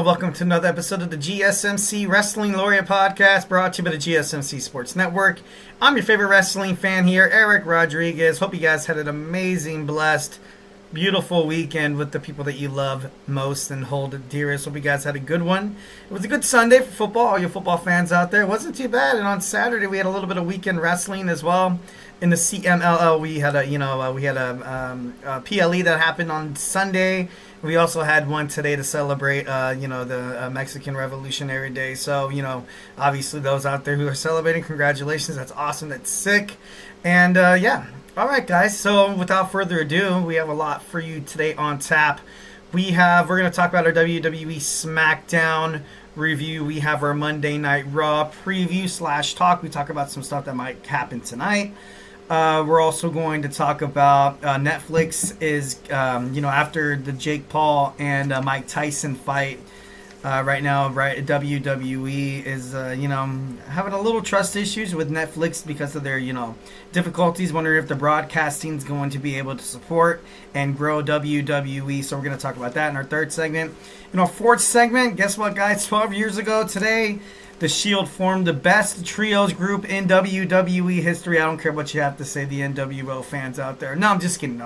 welcome to another episode of the GSMC Wrestling Laureate Podcast, brought to you by the GSMC Sports Network. I'm your favorite wrestling fan here, Eric Rodriguez. Hope you guys had an amazing, blessed, beautiful weekend with the people that you love most and hold dearest. Hope you guys had a good one. It was a good Sunday for football, all you football fans out there. It wasn't too bad, and on Saturday we had a little bit of weekend wrestling as well. In the CMLL, we had a PLE that happened on Sunday. We also had one today to celebrate, the Mexican Revolutionary Day. So, obviously those out there who are celebrating, congratulations. That's awesome. That's sick. And, All right, guys. So, without further ado, we have a lot for you today on tap. We're going to talk about our WWE Smackdown review. We have our Monday Night Raw preview / talk. We talk about some stuff that might happen tonight. We're also going to talk about Netflix is, after the Jake Paul and Mike Tyson fight right now, right? WWE is, having a little trust issues with Netflix because of their, difficulties. Wondering if the broadcasting is going to be able to support and grow WWE. So we're going to talk about that in our third segment. In our fourth segment, guess what, guys? 12 years ago today, The Shield formed the best trios group in WWE history. I don't care what you have to say, the NWO fans out there. No, I'm just kidding.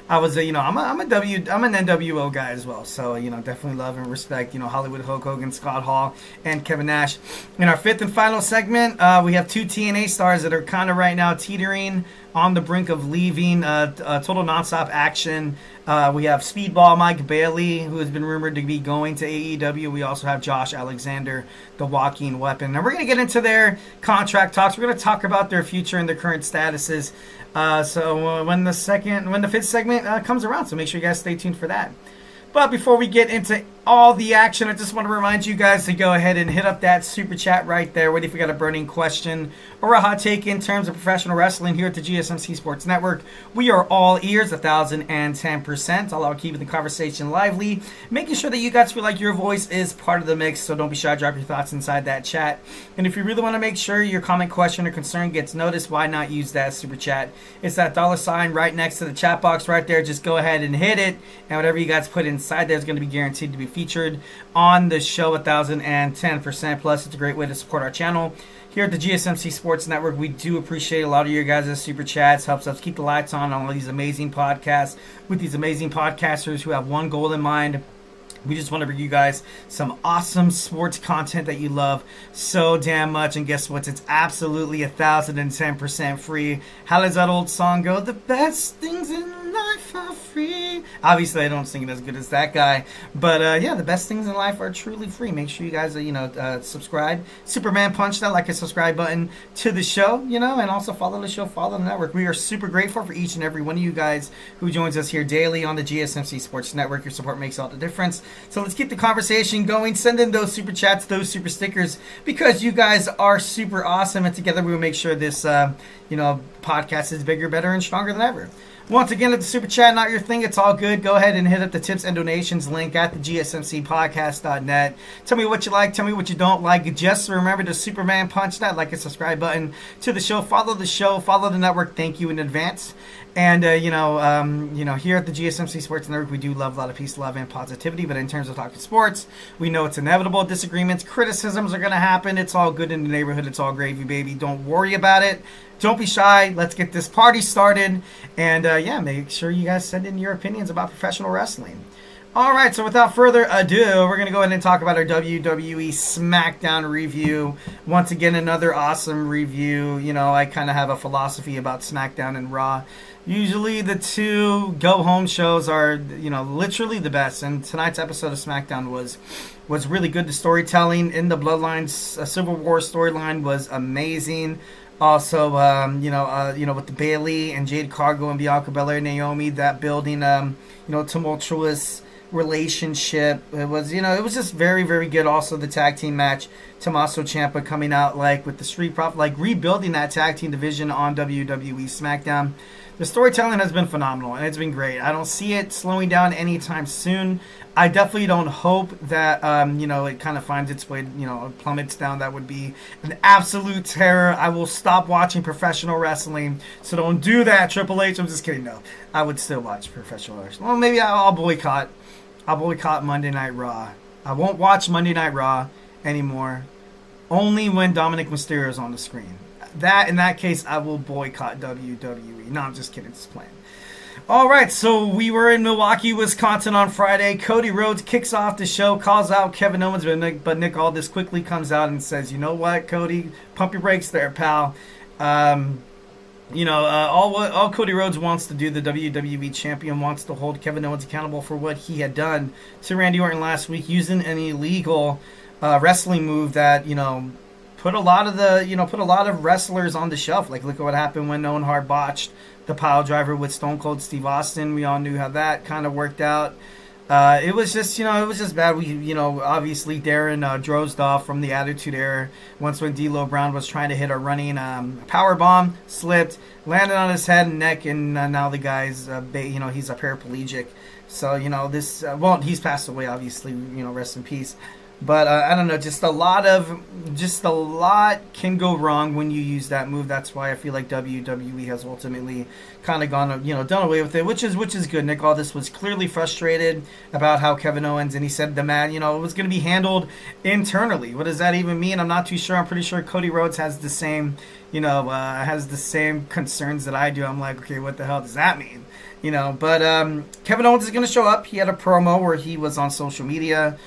I was, I'm an NWO guy as well. So, definitely love and respect, Hollywood Hulk Hogan, Scott Hall, and Kevin Nash. In our fifth and final segment, we have two TNA stars that are kind of right now teetering on the brink of leaving Total Nonstop Action. We have Speedball Mike Bailey, who has been rumored to be going to AEW. We also have Josh Alexander, the Walking Weapon. Now we're going to get into their contract talks. We're going to talk about their future and their current statuses. When the fifth segment comes around, so make sure you guys stay tuned for that. But before we get into all the action, I just want to remind you guys to go ahead and hit up that super chat right there. What if you got a burning question or a hot take in terms of professional wrestling here at the GSMC Sports Network? We are all ears, 1,010%. All about keeping the conversation lively, making sure that you guys feel like your voice is part of the mix. So don't be shy, drop your thoughts inside that chat. And if you really want to make sure your comment, question, or concern gets noticed, why not use that super chat? It's that $ right next to the chat box right there. Just go ahead and hit it, and whatever you guys put inside there is going to be guaranteed to be featured on the show 1,010%. Plus, it's a great way to support our channel. Here at the GSMC Sports Network, we do appreciate a lot of your guys' super chats. Helps us keep the lights on all these amazing podcasts with these amazing podcasters who have one goal in mind. We just want to bring you guys some awesome sports content that you love so damn much. And guess what? It's absolutely 1,010% free. How does that old song go? The best things in life are free. Obviously, I don't sing it as good as that guy. But, the best things in life are truly free. Make sure you guys, subscribe. Superman punch that like a subscribe button to the show, and also follow the show, follow the network. We are super grateful for each and every one of you guys who joins us here daily on the GSMC Sports Network. Your support makes all the difference. So let's keep the conversation going. Send in those super chats, those super stickers, because you guys are super awesome. And together we will make sure this, podcast is bigger, better, and stronger than ever. Once again, if the super chat not your thing, it's all good. Go ahead and hit up the tips and donations link at the gsmcpodcast.net. Tell me what you like. Tell me what you don't like. Just remember to Superman punch that like a subscribe button to the show. Follow the show. Follow the network. Thank you in advance. And, here at the GSMC Sports Network, we do love a lot of peace, love, and positivity. But in terms of talking sports, we know it's inevitable. Disagreements, criticisms are going to happen. It's all good in the neighborhood. It's all gravy, baby. Don't worry about it. Don't be shy. Let's get this party started. And, make sure you guys send in your opinions about professional wrestling. All right, so without further ado, we're going to go ahead and talk about our WWE Smackdown review. Once again, another awesome review. I kind of have a philosophy about Smackdown and Raw. Usually the two go-home shows are, literally the best. And tonight's episode of Smackdown was really good. The storytelling in the Bloodline Civil War storyline was amazing. Also, with the Bayley and Jade Cargill and Bianca Belair and Naomi, that building, tumultuous relationship. It was just very, very good. Also, the tag team match, Tommaso Ciampa coming out with the Street Profits, rebuilding that tag team division on WWE Smackdown. The storytelling has been phenomenal, and it's been great. I don't see it slowing down anytime soon. I definitely don't hope that, it kind of finds its way, plummets down. That would be an absolute terror. I will stop watching professional wrestling, so don't do that, Triple H. I'm just kidding. No, I would still watch professional wrestling. Well, maybe I'll boycott Monday Night Raw I won't watch Monday Night Raw anymore. Only when Dominic Mysterio is on the screen. In that case, I will boycott WWE. No, I'm just kidding. Just playing. All right, so we were in Milwaukee, Wisconsin on Friday. Cody Rhodes kicks off the show, calls out Kevin Owens, but Nick Aldis quickly comes out and says, "You know what, Cody? Pump your brakes there, pal." All Cody Rhodes wants to do, the WWE Champion wants to hold Kevin Owens accountable for what he had done to Randy Orton last week, using an illegal wrestling move that put a lot of wrestlers on the shelf. Like, look at what happened when Owen Hart botched the pile driver with Stone Cold Steve Austin. We all knew how that kind of worked out. It was just bad. Obviously Darren Drozdov from the Attitude Era, once when D'Lo Brown was trying to hit a running power bomb, slipped, landed on his head and neck, and now the guy's he's a paraplegic. So he's passed away, obviously. Rest in peace. But I don't know, just a lot can go wrong when you use that move. That's why I feel like WWE has ultimately kind of gone, done away with it, which is good. Nick Aldis was clearly frustrated about how Kevin Owens, and he said the man, it was going to be handled internally. What does that even mean? I'm not too sure. I'm pretty sure Cody Rhodes has the same, concerns that I do. I'm like, okay, what the hell does that mean? But Kevin Owens is going to show up. He had a promo where he was on social media.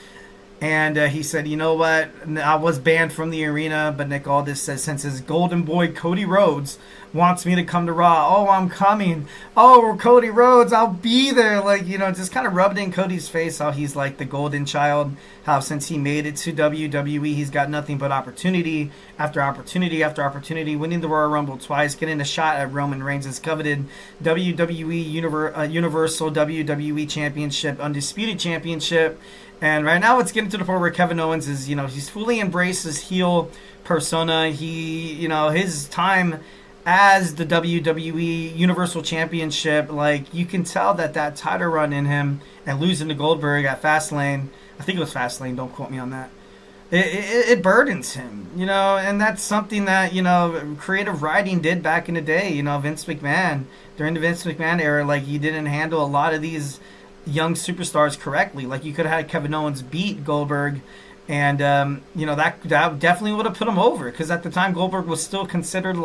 And he said, you know what, I was banned from the arena, but Nick Aldis says, since his golden boy Cody Rhodes wants me to come to Raw, I'm coming. Oh, Cody Rhodes, I'll be there. Just kind of rubbed in Cody's face how he's like the golden child, how since he made it to WWE, he's got nothing but opportunity after opportunity after opportunity, winning the Royal Rumble twice, getting a shot at Roman Reigns' coveted WWE Universal WWE Championship, Undisputed Championship. And right now it's getting to the point where Kevin Owens is, he's fully embraced his heel persona. He, his time as the WWE Universal Championship, you can tell that title run in him and losing to Goldberg at Fastlane, I think it was Fastlane, don't quote me on that, it burdens him, and that's something that, creative writing did back in the day. Vince McMahon, during the Vince McMahon era, he didn't handle a lot of these young superstars correctly. You could have had Kevin Owens beat Goldberg, and that definitely would have put him over, because at the time Goldberg was still considered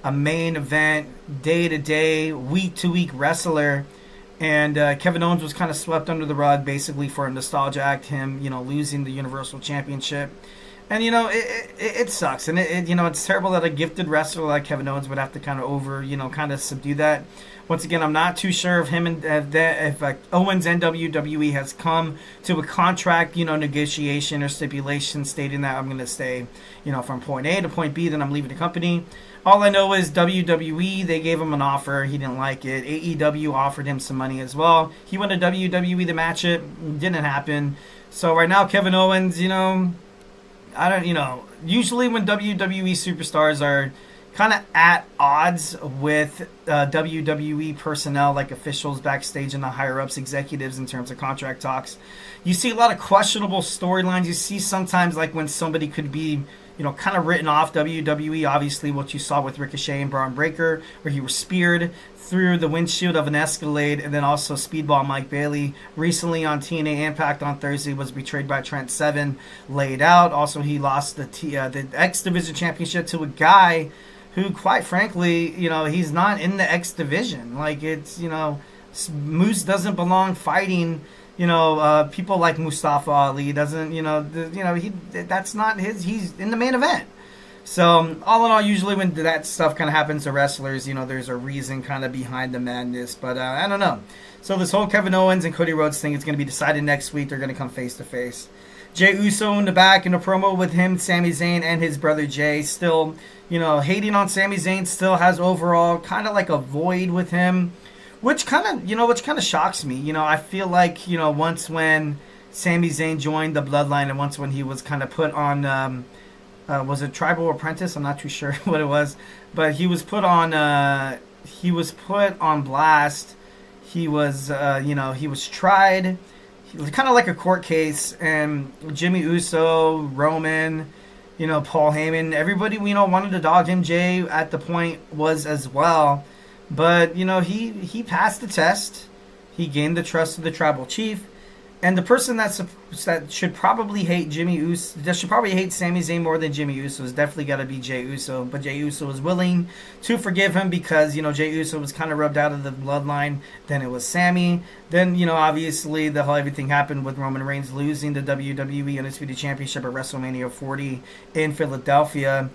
a main event, day-to-day, week-to-week wrestler, and Kevin Owens was kind of swept under the rug basically for a nostalgia act, him losing the Universal Championship. And it sucks, and it's terrible that a gifted wrestler like Kevin Owens would have to kind of subdue that. Once again, I'm not too sure if him and if Owens and WWE has come to a contract, negotiation or stipulation stating that I'm going to stay, from point A to point B, then I'm leaving the company. All I know is WWE, they gave him an offer. He didn't like it. AEW offered him some money as well. He went to WWE to match it. Didn't happen. So right now, Kevin Owens, usually when WWE superstars are kind of at odds with WWE personnel, like officials backstage and the higher-ups, executives in terms of contract talks, you see a lot of questionable storylines. You see sometimes when somebody could be, kind of written off WWE. Obviously what you saw with Ricochet and Braun Breaker, where he was speared through the windshield of an Escalade, and then also Speedball Mike Bailey recently on TNA Impact on Thursday was betrayed by Trent Seven, laid out. Also, he lost the X Division Championship to a guy who, quite frankly, he's not in the X Division. Moose doesn't belong fighting, people like Mustafa Ali. Doesn't, that's not his. He's in the main event. So, all in all, usually when that stuff kind of happens to wrestlers, there's a reason kind of behind the madness. But I don't know. So this whole Kevin Owens and Cody Rhodes thing is going to be decided next week. They're going to come face to face. Jey Uso in the back in a promo with him, Sami Zayn, and his brother Jay. Still, hating on Sami Zayn. Still has overall kind of a void with him, which kind of shocks me. I feel like, once when Sami Zayn joined the Bloodline, and once when he was kind of put on, was it Tribal Apprentice? I'm not too sure what it was, but he was put on blast. He was, he was tried. Kind of like a court case, and Jimmy Uso, Roman, Paul Heyman, everybody wanted to dog him. Jay at the point was as well, but he passed the test. He gained the trust of the tribal chief, And the person that should probably hate Jimmy Uso, that should probably hate Sami Zayn more than Jimmy Uso, is definitely got to be Jey Uso. But Jey Uso was willing to forgive him because, Jey Uso was kind of rubbed out of the bloodline. Then it was Sami. Then, obviously the whole everything happened with Roman Reigns losing the WWE Undisputed Championship at WrestleMania 40 in Philadelphia.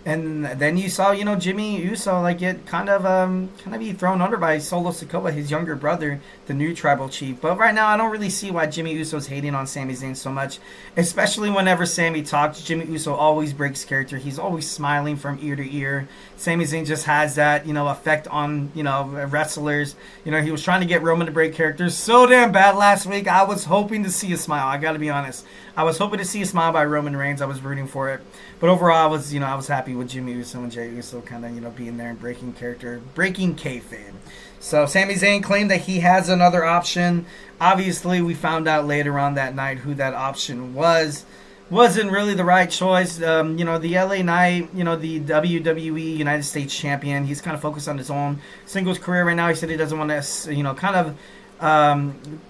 And then you saw, Jimmy Uso get kind of be thrown under by Solo Sikoa, his younger brother, the new tribal chief. But right now, I don't really see why Jimmy Uso's hating on Sami Zayn so much, especially whenever Sami talks. Jimmy Uso always breaks character. He's always smiling from ear to ear. Sami Zayn just has that, effect on, wrestlers. He was trying to get Roman to break character so damn bad last week. I was hoping to see a smile. I got to be honest. I was hoping to see a smile by Roman Reigns. I was rooting for it. But overall, I was happy with Jimmy Uso and Jey Uso kind of, being there and breaking character, breaking kayfabe. So Sami Zayn claimed that he has another option. Obviously, we found out later on that night who that option was. Wasn't really the right choice. The LA Knight, the WWE United States Champion, he's kind of focused on his own singles career right now. He said he doesn't want to,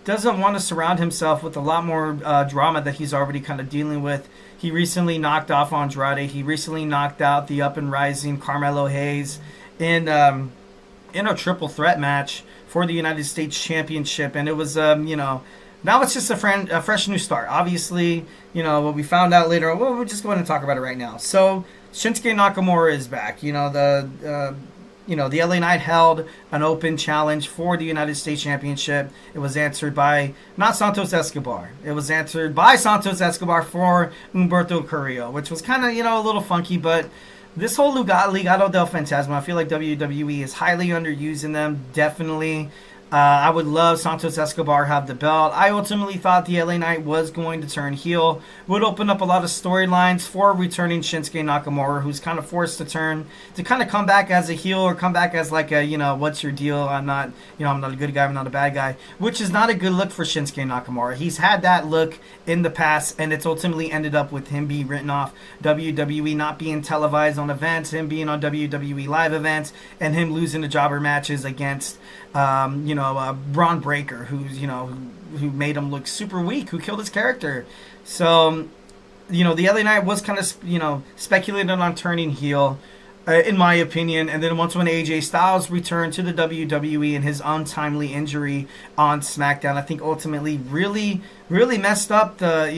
doesn't want to surround himself with a lot more drama that he's already kind of dealing with. He recently knocked off Andrade. He recently knocked out the up and rising Carmelo Hayes in a triple threat match for the United States Championship. And it was, now it's just a fresh new start. Obviously, what we found out later, well, we'll just go ahead and talk about it right now. So Shinsuke Nakamura is back. The LA Knight held an open challenge for the United States Championship. It was answered by not Santos Escobar. It was answered by Santos Escobar for Humberto Carrillo, which was kind of, a little funky. But this whole Legado del Fantasma, I feel like WWE is highly underusing them, definitely. I would love Santos Escobar have the belt. I ultimately thought the LA Knight was going to turn heel. Would open up a lot of storylines for returning Shinsuke Nakamura, who's kind of forced to kind of come back as a heel or come back as what's your deal? I'm not a good guy, I'm not a bad guy, which is not a good look for Shinsuke Nakamura. He's had that look in the past, and it's ultimately ended up with him being written off, WWE not being televised on events, him being on WWE live events, and him losing the jobber matches against Braun Breaker, who made him look super weak, who killed his character. So, the LA Knight was kind of, speculated on turning heel, in my opinion. And then once when AJ Styles returned to the WWE and his untimely injury on SmackDown, I think ultimately really messed up the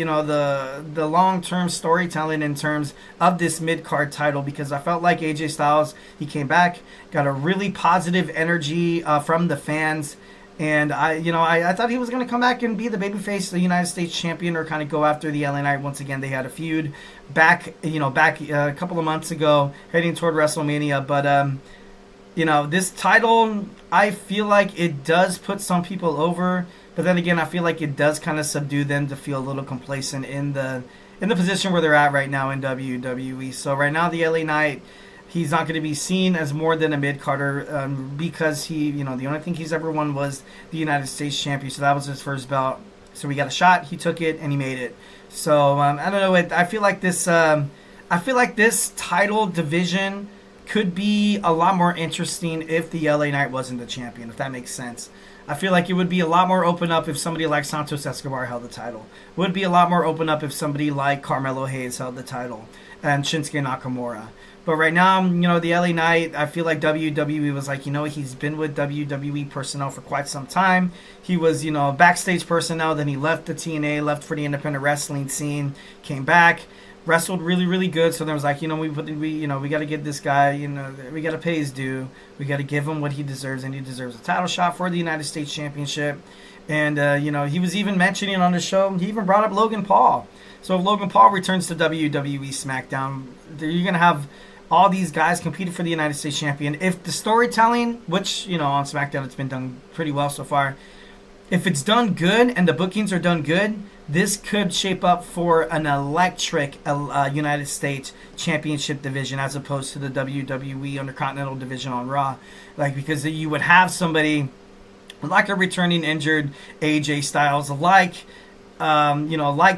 long-term storytelling in terms of this mid-card title, because I felt like AJ Styles, he came back, got a really positive energy from the fans. And I thought he was going to come back and be the babyface, the United States champion, or kind of go after the LA Knight. Once again, they had a feud back a couple of months ago, heading toward WrestleMania. But this title, I feel like it does put some people over. But then again, I feel like it does kind of subdue them to feel a little complacent in the position where they're at right now in WWE. So right now, the LA Knight, he's not going to be seen as more than a mid-carder because he, the only thing he's ever won was the United States Champion. So that was his first belt. So we got a shot, he took it, and he made it. So I don't know. I feel like this title division could be a lot more interesting if the LA Knight wasn't the champion, if that makes sense. I feel like it would be a lot more open up if somebody like Santos Escobar held the title. Would be a lot more open up if somebody like Carmelo Hayes held the title and Shinsuke Nakamura. But right now, the LA Knight, I feel like WWE was like, he's been with WWE personnel for quite some time. He was, backstage personnel. Then he left the TNA, left for the independent wrestling scene, came back, wrestled really, really good. So there was like, we got to get this guy, we got to pay his due. We got to give him what he deserves, and he deserves a title shot for the United States Championship. And, he was even mentioning on the show, he even brought up Logan Paul. So if Logan Paul returns to WWE Smackdown, you're going to have all these guys competing for the United States Champion. If the storytelling, which, on SmackDown it's been done pretty well so far, if it's done good and the bookings are done good, this could shape up for an electric United States Championship division as opposed to the WWE Intercontinental division on Raw. Because you would have somebody like a returning injured AJ Styles, like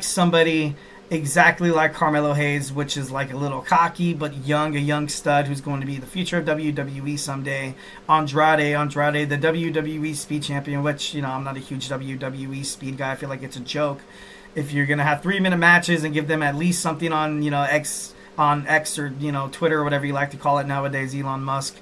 somebody exactly like Carmelo Hayes, which is like a little cocky but a young stud who's going to be the future of WWE someday. Andrade, the WWE Speed Champion, which, I'm not a huge WWE Speed guy. I feel like it's a joke. If you're going to have 3-minute matches and give them at least something on, X or, Twitter or whatever you like to call it nowadays, Elon Musk,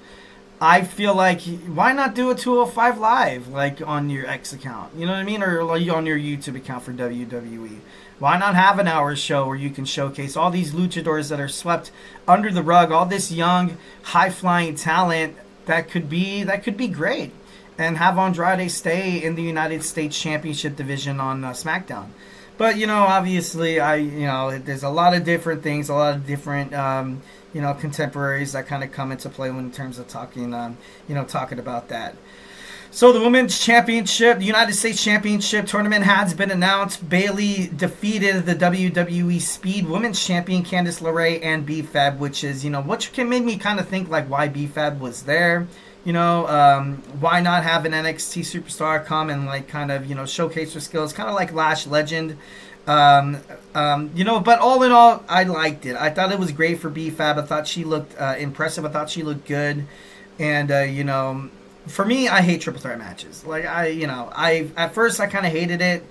I feel like, why not do a 205 Live, like, on your X account? You know what I mean? Or on your YouTube account for WWE. Why not have an hour show where you can showcase all these luchadors that are swept under the rug, all this young, high-flying talent that could be great, and have Andrade stay in the United States Championship division on SmackDown. But, obviously, there's a lot of different things, a lot of different, contemporaries that kind of come into play in terms of talking about that. So the Women's Championship, the United States Championship tournament has been announced. Bayley defeated the WWE Speed Women's Champion Candice LeRae and B-Fab, which is, which can make me kind of think like why B-Fab was there. Why not have an NXT superstar come and like kind of, showcase her skills, kind of like Lash Legend. But all in all, I liked it. I thought it was great for B-Fab. I thought she looked impressive. I thought she looked good. And, for me, I hate triple threat matches. Like, at first I kind of hated it,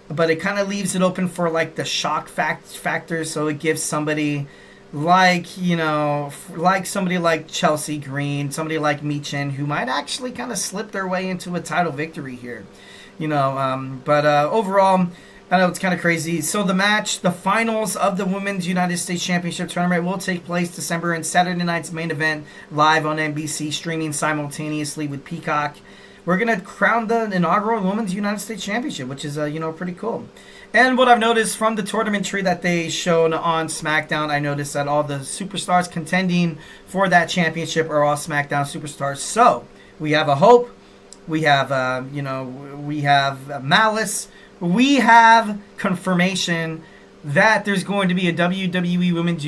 but it kind of leaves it open for like the shock factor. So it gives somebody like, somebody like Chelsea Green, somebody like Michin, who might actually kind of slip their way into a title victory here, but overall, I know it's kind of crazy. So the finals of the Women's United States Championship Tournament will take place December and Saturday night's main event live on NBC, streaming simultaneously with Peacock. We're going to crown the inaugural Women's United States Championship, which is, pretty cool. And what I've noticed from the tournament tree that they showed on SmackDown, I noticed that all the superstars contending for that championship are all SmackDown superstars. So we have a Hope, we have, we have Malice, we have confirmation that there's going to be a WWE Women's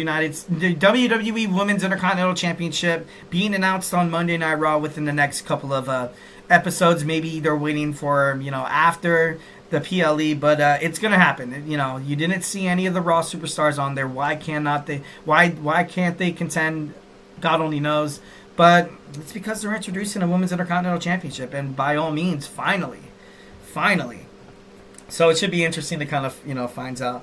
Intercontinental Championship being announced on Monday Night Raw within the next couple of episodes. Maybe they're waiting for, after the PLE, but it's going to happen. You didn't see any of the Raw superstars on there. Why can't they contend? God only knows. But it's because they're introducing a Women's Intercontinental Championship, and by all means, finally. So it should be interesting to kind of, find out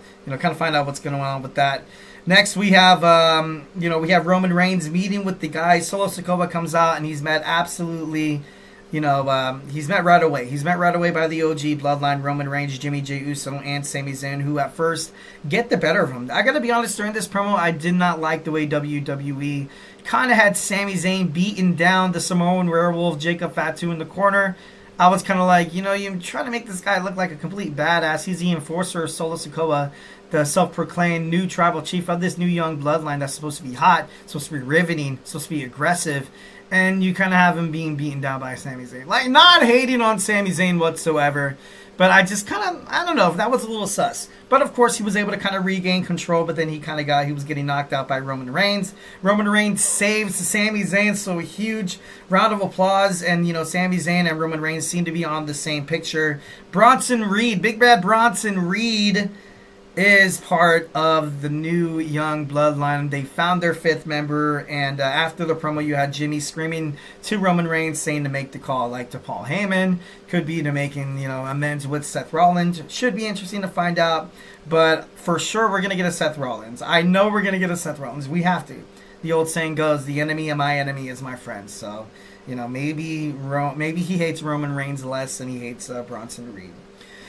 what's going on with that. Next, we have, Roman Reigns meeting with the guys. Solo Sikoa comes out, and he's met absolutely, he's met right away. He's met right away by the OG Bloodline, Roman Reigns, Jimmy J. Uso, and Sami Zayn, who at first get the better of him. I got to be honest, during this promo, I did not like the way WWE kind of had Sami Zayn beating down the Samoan werewolf, Jacob Fatu, in the corner. I was kind of like, you're trying to make this guy look like a complete badass. He's the enforcer of Solo Sikoa, the self-proclaimed new tribal chief of this new young bloodline that's supposed to be hot, supposed to be riveting, supposed to be aggressive. And you kind of have him being beaten down by Sami Zayn. Like, not hating on Sami Zayn whatsoever, but I just I don't know if that was a little sus. But of course, he was able to kind of regain control, but then he was getting knocked out by Roman Reigns. Roman Reigns saves Sami Zayn, so a huge round of applause. And, Sami Zayn and Roman Reigns seem to be on the same picture. Bronson Reed, Big Bad Bronson Reed, is part of the new young bloodline. They found their fifth member, and after the promo, you had Jimmy screaming to Roman Reigns, saying to make the call, like to Paul Heyman, could be to making amends with Seth Rollins. Should be interesting to find out, but for sure we're gonna get a Seth Rollins. I know we're gonna get a Seth Rollins. We have to. The old saying goes, "The enemy of my enemy is my friend." So maybe he hates Roman Reigns less than he hates Bronson Reed.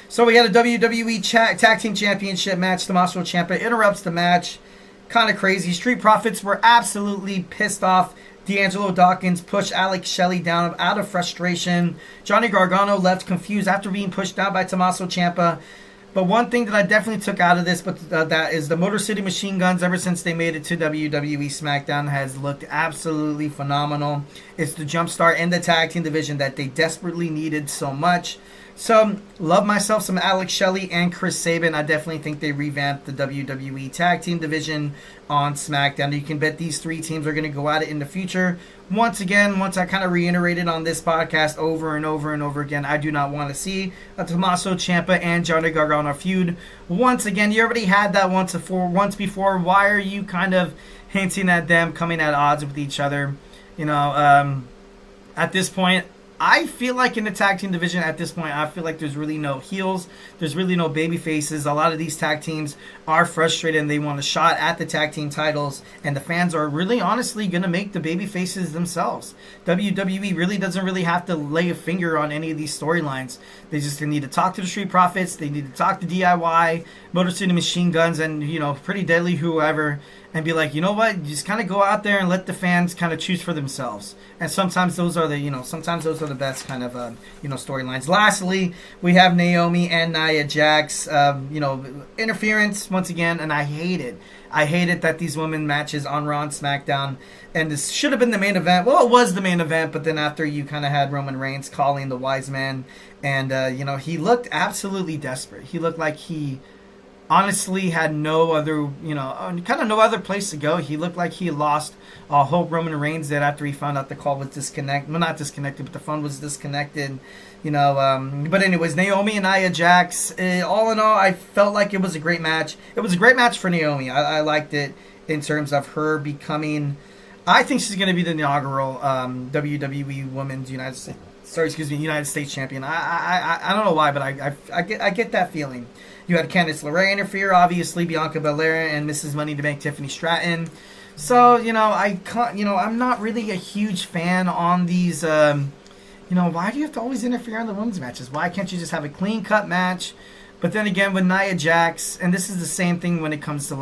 So we had a WWE Tag Team Championship match. Tommaso Ciampa interrupts the match. Kind of crazy. Street Profits were absolutely pissed off. D'Angelo Dawkins pushed Alex Shelley down out of frustration. Johnny Gargano left confused after being pushed down by Tommaso Ciampa. But one thing that I definitely took out of this, that is the Motor City Machine Guns, ever since they made it to WWE Smackdown, has looked absolutely phenomenal. It's the jumpstart in the tag team division that they desperately needed so much. So, love myself some Alex Shelley and Chris Sabin. I definitely think they revamped the WWE Tag Team division on SmackDown. You can bet these three teams are going to go at it in the future. Once I kind of reiterated on this podcast over and over and over again, I do not want to see a Tommaso Ciampa and Johnny Gargano feud. Once again, you already had that once before. Why are you kind of hinting at them coming at odds with each other? At this point, I feel like in the tag team division at this point, I feel like there's really no heels. There's really no baby faces. A lot of these tag teams are frustrated and they want a shot at the tag team titles. And the fans are really honestly going to make the baby faces themselves. WWE really doesn't really have to lay a finger on any of these storylines. They just need to talk to the Street Profits. They need to talk to DIY, Motor City Machine Guns, and, Pretty Deadly, whoever. And be like, you know what? You just kind of go out there and let the fans kind of choose for themselves. And sometimes those are the best kind of storylines. Lastly, we have Naomi and Nia Jax. Interference once again, and I hate it. I hate it that these women matches on Raw and SmackDown, and this should have been the main event. Well, it was the main event, but then after you kind of had Roman Reigns calling the Wiseman, and he looked absolutely desperate. He looked like he honestly had no other place to go. He looked like he lost all hope. Roman Reigns did after he found out the call was disconnected. Well, not disconnected, but the phone was disconnected. But anyways, Naomi and Nia Jax. All in all, I felt like it was a great match. It was a great match for Naomi. I liked it in terms of her becoming. I think she's going to be the inaugural WWE Women's United States Champion. I don't know why, but I get that feeling. You had Candice LeRae interfere, obviously Bianca Belair and Mrs. Money to Bank Tiffany Stratton. So I'm not really a huge fan on these. Why do you have to always interfere in the women's matches? Why can't you just have a clean cut match? But then again, with Nia Jax, and this is the same thing when it comes to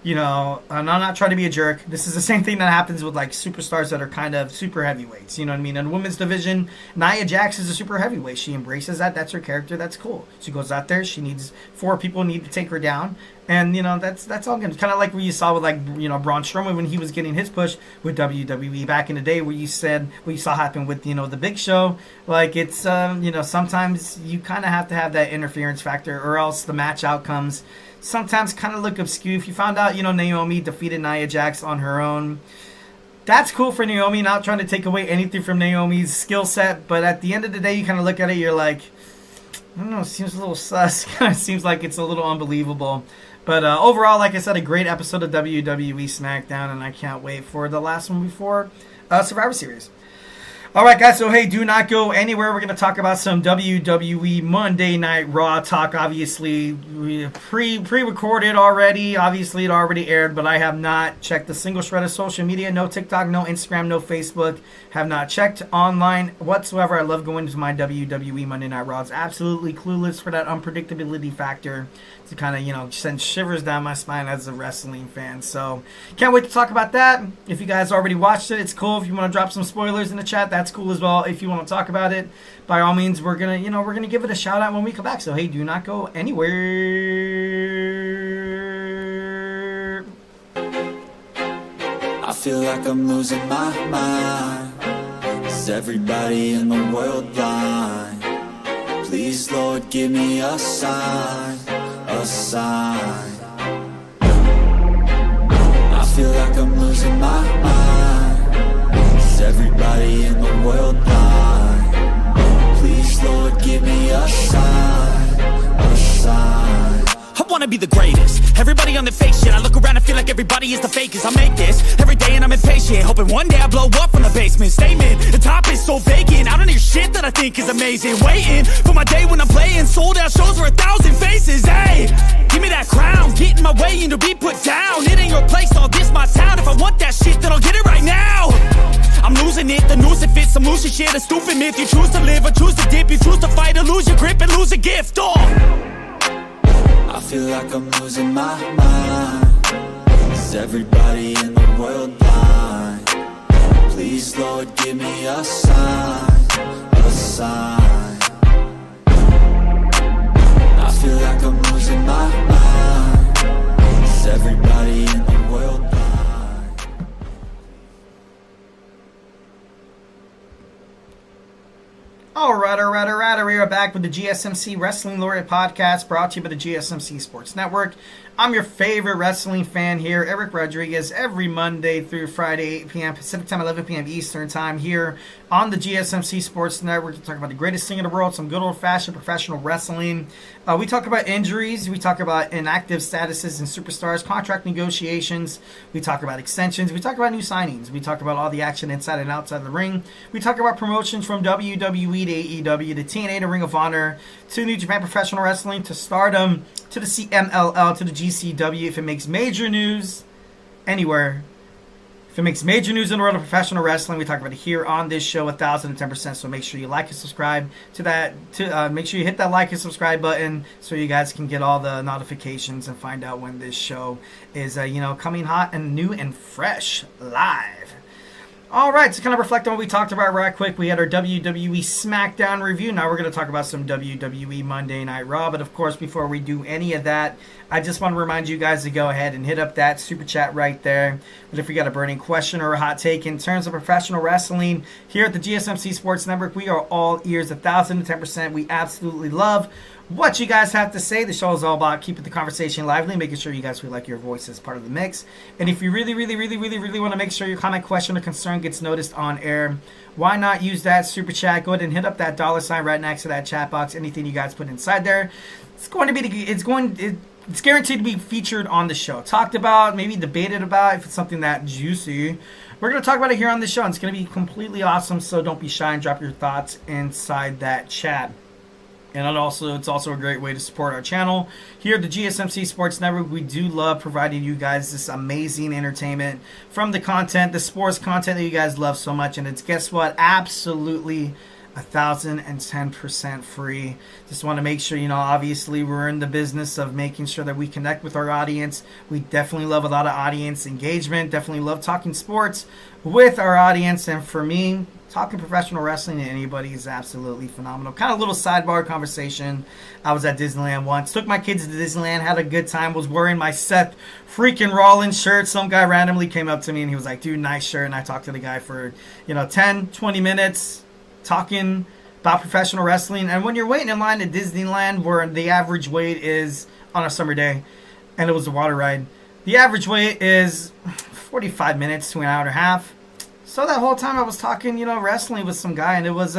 I'm not trying to be a jerk. This is the same thing that happens with superstars that are kind of super heavyweights. You know what I mean? In the women's division, Nia Jax is a super heavyweight. She embraces that. That's her character. That's cool. She goes out there. She needs 4 people need to take her down. And, that's all good. Kind of like what you saw with, Braun Strowman when he was getting his push with WWE back in the day what you saw happen with, the Big Show. It's, sometimes you kind of have to have that interference factor or else the match outcomes sometimes kind of look obscure. If you found out, Naomi defeated Nia Jax on her own, that's cool for Naomi, not trying to take away anything from Naomi's skill set, but at the end of the day, you kind of look at it, you're like, I don't know, it seems a little sus. Kind of seems like it's a little unbelievable. But overall, like I said, a great episode of WWE Smackdown, and I can't wait for the last one before Survivor Series. All right, guys, so hey, do not go anywhere. We're going to talk about some WWE Monday Night Raw Talk. Obviously, we pre-recorded already. Obviously, it already aired, but I have not checked a single shred of social media. No TikTok, no Instagram, no Facebook. Have not checked online whatsoever. I love going to my WWE Monday Night Raws. Absolutely clueless for that unpredictability factor to kind of, send shivers down my spine as a wrestling fan. So, can't wait to talk about that. If you guys already watched it, it's cool. If you want to drop some spoilers in the chat, that's cool as well. If you want to talk about it, by all means, we're gonna give it a shout out when we come back. So hey, do not go anywhere. I feel like I'm losing my mind. Is everybody in the world blind? Please, Lord, give me a sign, a sign. I feel like I'm losing my mind. Is everybody in the world blind? Please, Lord, give me a sign, a sign. I wanna be the greatest. Everybody on the fake shit. I look around and feel like everybody is the fakest. I make this every day and I'm impatient, hoping one day I blow up from the basement. Statement, the top is so vacant. I don't hear shit that I think is amazing. Waiting for my day when I'm playing sold out shows for 1,000 faces. Hey, give me that crown, get in my way and to be put down. It ain't your place, all this my town. If I want that shit, then I'll get it right now. I'm losing it, the noose it fits. I'm losing shit, a stupid myth. You choose to live or choose to dip. You choose to fight or lose your grip and lose a gift. I feel like I'm losing my mind. Is everybody in the world blind? Please, Lord, give me a sign, a sign. I feel like I'm losing my mind. Is everybody in the world blind? All right. We are back with the GSMC Wrestling Laureate Podcast, brought to you by the GSMC Sports Network. I'm your favorite wrestling fan here, Eric Rodriguez, every Monday through Friday, 8 p.m. Pacific Time, 11 p.m. Eastern Time, here on the GSMC Sports Network to talk about the greatest thing in the world, some good old-fashioned professional wrestling. We talk about injuries, we talk about inactive statuses and superstars, contract negotiations, we talk about extensions, we talk about new signings, we talk about all the action inside and outside of the ring, we talk about promotions from WWE to AEW to TNA to Ring of Honor to New Japan Professional Wrestling to Stardom to the CMLL to the GCW. If it makes major news anywhere, if it makes major news in the world of professional wrestling, we talk about it here on this show 1010%. So make sure you like and subscribe to that. Make sure you hit that like and subscribe button so you guys can get all the notifications and find out when this show is coming hot and new and fresh live. All right, so kind of reflect on what we talked about right quick. We had our WWE Smackdown review. Now we're going to talk about some WWE Monday Night Raw. But of course, before we do any of that, I just want to remind you guys to go ahead and hit up that super chat right there. But if you got a burning question or a hot take in terms of professional wrestling, here at the GSMC Sports Network, we are all ears, 1010%. We absolutely love what you guys have to say. The show is all about keeping the conversation lively, making sure you guys feel like your voice is part of the mix. And if you really want to make sure your comment, question, or concern gets noticed on air, why not use that super chat? Go ahead and hit up that $ right next to that chat box. Anything you guys put inside there, it's guaranteed to be featured on the show. Talked about, maybe debated about, if it's something that juicy. We're going to talk about it here on the show. And it's going to be completely awesome, so don't be shy and drop your thoughts inside that chat. And it's also a great way to support our channel. Here at the GSMC Sports Network, we do love providing you guys this amazing entertainment from the content, the sports content that you guys love so much. And it's, guess what, absolutely 1010% free. Just want to make sure, obviously we're in the business of making sure that we connect with our audience. We definitely love a lot of audience engagement, definitely love talking sports with our audience. And for me, talking professional wrestling to anybody is absolutely phenomenal. Kind of a little sidebar conversation. I was at Disneyland once. Took my kids to Disneyland. Had a good time. Was wearing my Seth freaking Rollins shirt. Some guy randomly came up to me and he was like, dude, nice shirt. And I talked to the guy for, 10, 20 minutes talking about professional wrestling. And when you're waiting in line at Disneyland, where the average wait is on a summer day, and it was a water ride, the average wait is 45 minutes to an hour and a half. So that whole time I was talking, wrestling with some guy, and it was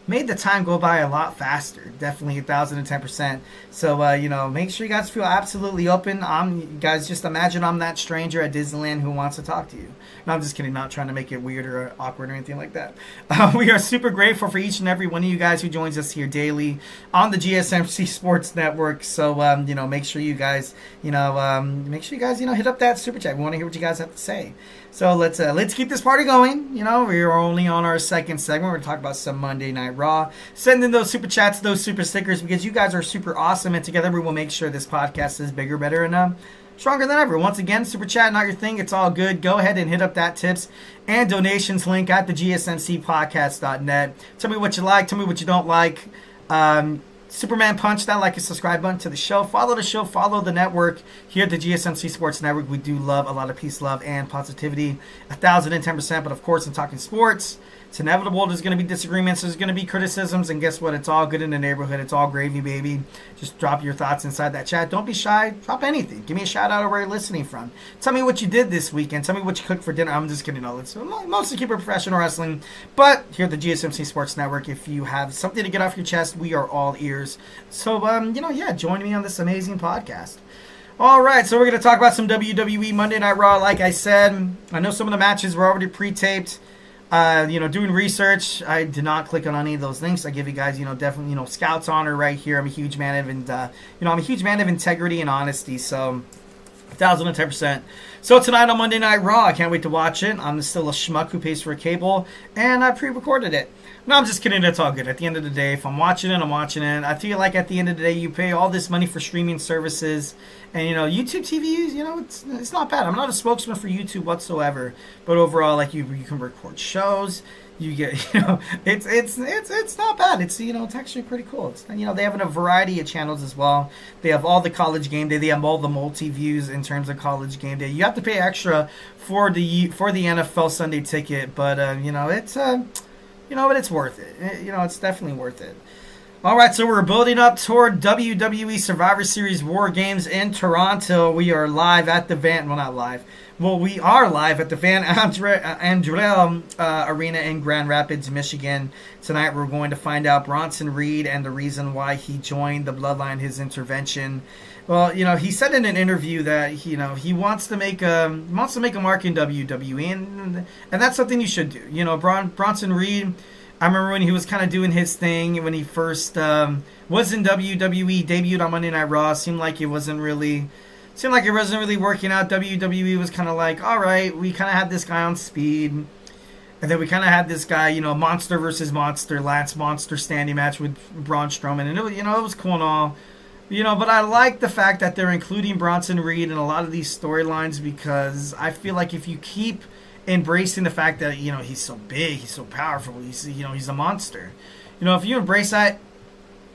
made the time go by a lot faster. Definitely 1010%. So, make sure you guys feel absolutely open. You guys just imagine I'm that stranger at Disneyland who wants to talk to you. No, I'm just kidding. Not trying to make it weird or awkward or anything like that. We are super grateful for each and every one of you guys who joins us here daily on the GSMC Sports Network. So, make sure you guys, hit up that super chat. We want to hear what you guys have to say. So let's keep this party going. We're only on our second segment. We're going to talk about some Monday Night Raw. Send in those super chats, those super stickers, because you guys are super awesome, and together we will make sure this podcast is bigger, better, and stronger than ever. Once again, super chat, not your thing. It's all good. Go ahead and hit up that tips and donations link at the GSMCpodcast.net. Tell me what you like. Tell me what you don't like. Superman punch that like and subscribe button to the show. Follow the show. Follow the network here at the GSMC Sports Network. We do love a lot of peace, love, and positivity. 1010%. But of course, in talking sports, it's inevitable. There's going to be disagreements. There's going to be criticisms. And guess what? It's all good in the neighborhood. It's all gravy, baby. Just drop your thoughts inside that chat. Don't be shy. Drop anything. Give me a shout out of where you're listening from. Tell me what you did this weekend. Tell me what you cooked for dinner. I'm just kidding. No, let's mostly keep it professional wrestling. But here at the GSMC Sports Network, if you have something to get off your chest, we are all ears. So, join me on this amazing podcast. All right, so we're going to talk about some WWE Monday Night Raw. Like I said, I know some of the matches were already pre-taped. Doing research, I did not click on any of those links. I give you guys, definitely, Scout's honor right here. I'm a huge man of integrity and honesty. So, 1010%. So tonight on Monday Night Raw, I can't wait to watch it. I'm still a schmuck who pays for a cable, and I pre-recorded it. No, I'm just kidding. It's all good. At the end of the day, if I'm watching it, I'm watching it. I feel like at the end of the day, you pay all this money for streaming services, and YouTube TV, it's not bad. I'm not a spokesman for YouTube whatsoever, but overall, like you can record shows. You get, it's not bad. It's it's actually pretty cool. It's they have a variety of channels as well. They have all the college game day. They have all the multi-views in terms of college game day. You have to pay extra for the NFL Sunday ticket, but but it's worth it. It's definitely worth it. All right, so we're building up toward WWE Survivor Series WarGames in Toronto. We are live at the Van... Well, not live. Well, we are live at the Van Andrel Arena in Grand Rapids, Michigan. Tonight we're going to find out Bronson Reed and the reason why he joined the Bloodline, his intervention. Well, he said in an interview that he wants to make a mark in WWE, and that's something you should do. Bronson Reed, I remember when he was kind of doing his thing when he first was in WWE, debuted on Monday Night Raw. Seemed like it wasn't really working out. WWE was kind of like, all right, we kind of had this guy on speed, and then we kind of had this guy, Monster versus Monster, Lance Monster standing match with Braun Strowman, and it was cool and all. But I like the fact that they're including Bronson Reed in a lot of these storylines, because I feel like if you keep embracing the fact that, he's so big, he's so powerful, he's a monster. If you embrace that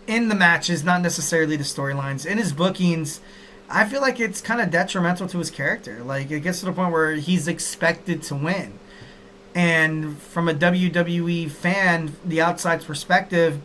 in the matches, not necessarily the storylines, in his bookings, I feel like it's kind of detrimental to his character. Like, it gets to the point where he's expected to win. And from a WWE fan, the outside perspective,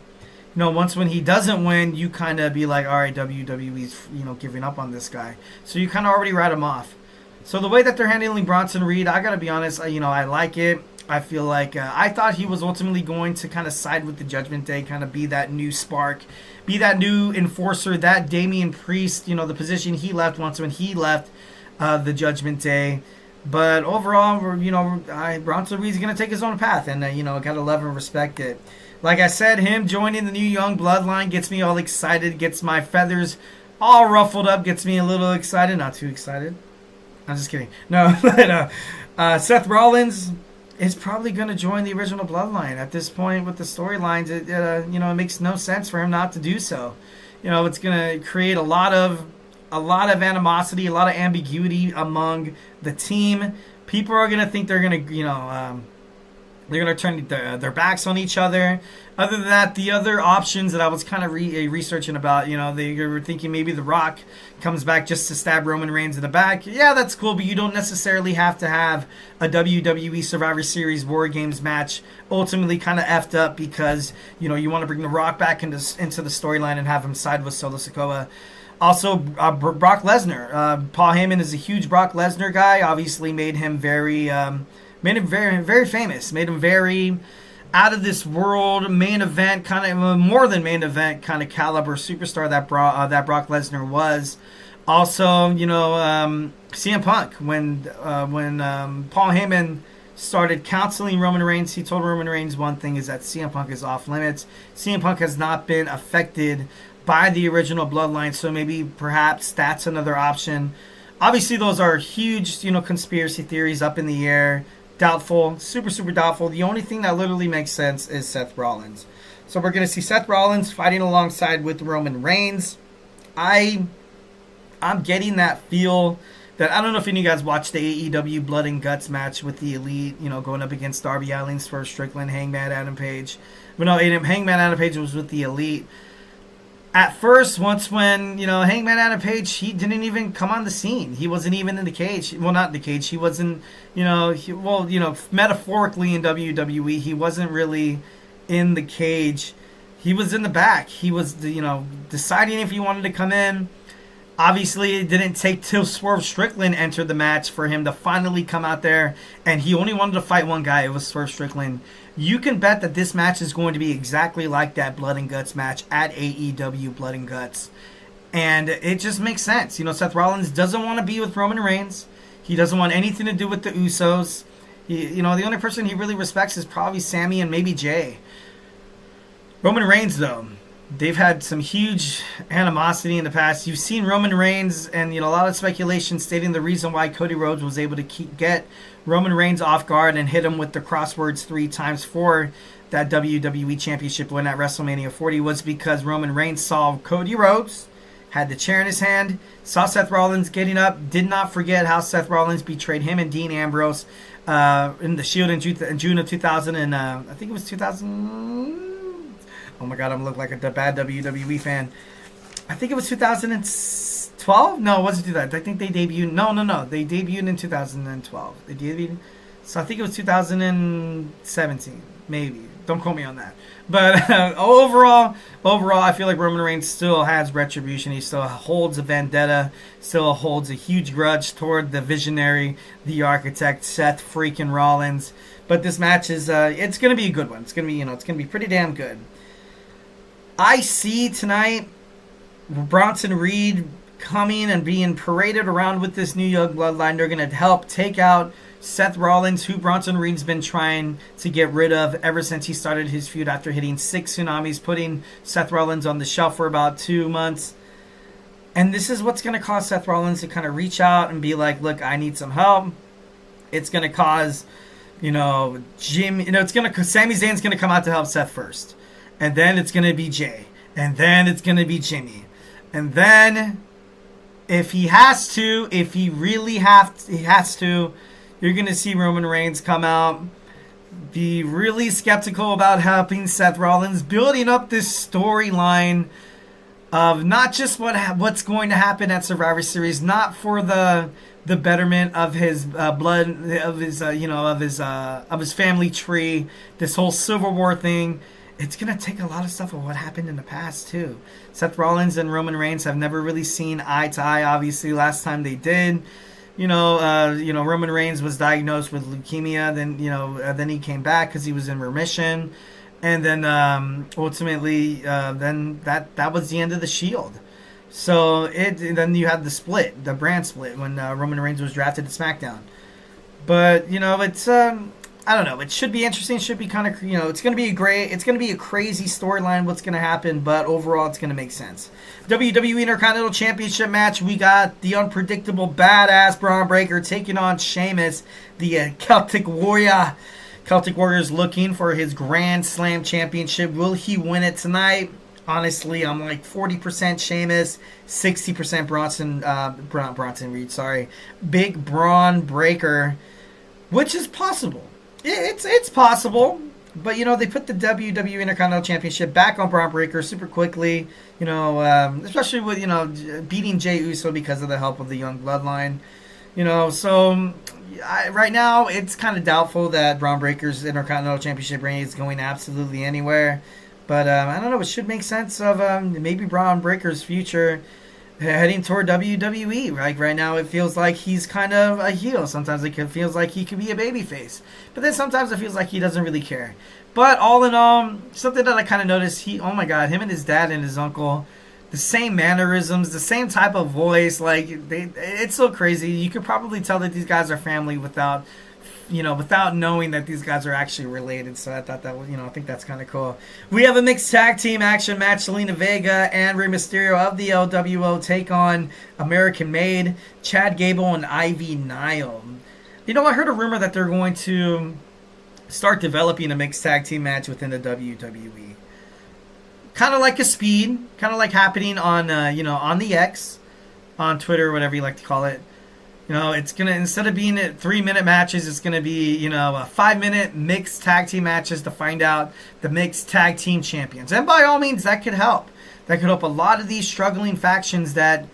once when he doesn't win, you kind of be like, all right, WWE's, giving up on this guy. So you kind of already write him off. So the way that they're handling Bronson Reed, I got to be honest, I like it. I feel like I thought he was ultimately going to kind of side with the Judgment Day, kind of be that new spark, be that new enforcer, that Damian Priest, the position he left once when he left the Judgment Day. But overall, Bronson Reed's going to take his own path, and, got to love and respect it. Like I said, him joining the new young Bloodline gets me all excited, gets my feathers all ruffled up, gets me a little excited. Not too excited. I'm just kidding. No, Seth Rollins is probably going to join the original Bloodline at this point with the storylines. It makes no sense for him not to do so. It's going to create a lot of animosity, a lot of ambiguity among the team. People are going to think they're going to, they're going to turn their backs on each other. Other than that, the other options that I was kind of researching about, they were thinking maybe The Rock comes back just to stab Roman Reigns in the back. Yeah, that's cool, but you don't necessarily have to have a WWE Survivor Series WarGames match ultimately kind of effed up because, you want to bring The Rock back into the storyline and have him side with Solo Sikoa. Also, Brock Lesnar. Paul Heyman is a huge Brock Lesnar guy. Obviously made him very very famous, made him very out of this world, main event kind of, more than main event kind of caliber superstar that Brock Lesnar was. Also, CM Punk, when Paul Heyman started counseling Roman Reigns, he told Roman Reigns one thing is that CM Punk is off limits. CM Punk has not been affected by the original Bloodline, so maybe perhaps that's another option. Obviously, those are huge, conspiracy theories up in the air. Doubtful, super doubtful. The only thing that literally makes sense is Seth Rollins. So we're going to see Seth Rollins fighting alongside with Roman Reigns. I'm getting that feel that, I don't know if any of you guys watched the AEW Blood and Guts match with the Elite, going up against Darby Allin, Swerve Strickland, Hangman Adam Page. But no, Hangman Adam Page was with the Elite. At first, once when, Hangman Adam Page, he didn't even come on the scene. He wasn't even in the cage. Well, not in the cage. He wasn't, metaphorically in WWE, he wasn't really in the cage. He was in the back. He was, deciding if he wanted to come in. Obviously, it didn't take till Swerve Strickland entered the match for him to finally come out there, and he only wanted to fight one guy. It was Swerve Strickland. You can bet that this match is going to be exactly like that Blood and Guts match at AEW Blood and Guts. And it just makes sense. Seth Rollins doesn't want to be with Roman Reigns. He doesn't want anything to do with the Usos. The only person he really respects is probably Sammy and maybe Jay. Roman Reigns, though, they've had some huge animosity in the past. You've seen Roman Reigns and a lot of speculation stating the reason why Cody Rhodes was able to get Roman Reigns off guard and hit him with the crosswords 3 times for that WWE Championship win at WrestleMania 40 was because Roman Reigns saw Cody Rhodes, had the chair in his hand, saw Seth Rollins getting up, did not forget how Seth Rollins betrayed him and Dean Ambrose in the Shield in June of 2000, and I think it was 2000. Oh my God, I'm looking like a bad WWE fan. I think it was 2012. No, it wasn't 2000. I think they debuted. No. They debuted in 2012. They debuted. So I think it was 2017. Maybe. Don't quote me on that. But overall, I feel like Roman Reigns still has retribution. He still holds a vendetta, still holds a huge grudge toward the visionary, the architect, Seth freaking Rollins. But this match is, it's going to be a good one. It's going to be, it's going to be pretty damn good. I see tonight Bronson Reed coming and being paraded around with this new young bloodline. They're going to help take out Seth Rollins, who Bronson Reed's been trying to get rid of ever since he started his feud after hitting 6 tsunamis, putting Seth Rollins on the shelf for about 2 months. And this is what's going to cause Seth Rollins to kind of reach out and be like, look, I need some help. It's going to cause, Sami Zayn's going to come out to help Seth first. And then it's going to be Jay. And then it's going to be Jimmy. And then, if he has to, you're going to see Roman Reigns come out, be really skeptical about helping Seth Rollins, building up this storyline of not just what's going to happen at Survivor Series, not for the betterment of his blood, of his family tree, this whole Civil War thing. It's going to take a lot of stuff of what happened in the past, too. Seth Rollins and Roman Reigns have never really seen eye to eye. Obviously, last time they did, Roman Reigns was diagnosed with leukemia. Then he came back because he was in remission. And then ultimately, then that was the end of the Shield. So then you had the brand split, when Roman Reigns was drafted to SmackDown. But, it's... I don't know. It should be interesting. It should be kind of, it's going to be it's going to be a crazy storyline what's going to happen, but overall it's going to make sense. WWE Intercontinental Championship match. We got the unpredictable badass Braun Breaker taking on Sheamus, the Celtic Warrior. Celtic Warrior's looking for his Grand Slam Championship. Will he win it tonight? Honestly, I'm like 40% Sheamus, 60% Bronson Reed, sorry. Big Braun Breaker, which is possible. It's possible, but they put the WWE Intercontinental Championship back on Braun Breaker super quickly, especially with beating Jey Uso because of the help of the Young Bloodline, so right now it's kind of doubtful that Braun Breaker's Intercontinental Championship reign is going absolutely anywhere, but I don't know, it should make sense of maybe Braun Breaker's future heading toward WWE. Like right now, it feels like he's kind of a heel. Sometimes it feels like he could be a babyface, but then sometimes it feels like he doesn't really care. But all in all, something that I kind of noticed, him and his dad and his uncle, the same mannerisms, the same type of voice. Like it's so crazy. You could probably tell that these guys are family without knowing that these guys are actually related. So I thought that was, I think that's kind of cool. We have a mixed tag team action match. Zelina Vega and Rey Mysterio of the LWO take on American Made, Chad Gable, and Ivy Nile. I heard a rumor that they're going to start developing a mixed tag team match within the WWE. Kind of like a Speed, kind of like happening on, on the X, on Twitter, whatever you like to call it. It's going to, instead of being at 3-minute matches, it's going to be, a 5-minute mixed tag team matches to find out the mixed tag team champions. And by all means, that could help. That could help a lot of these struggling factions that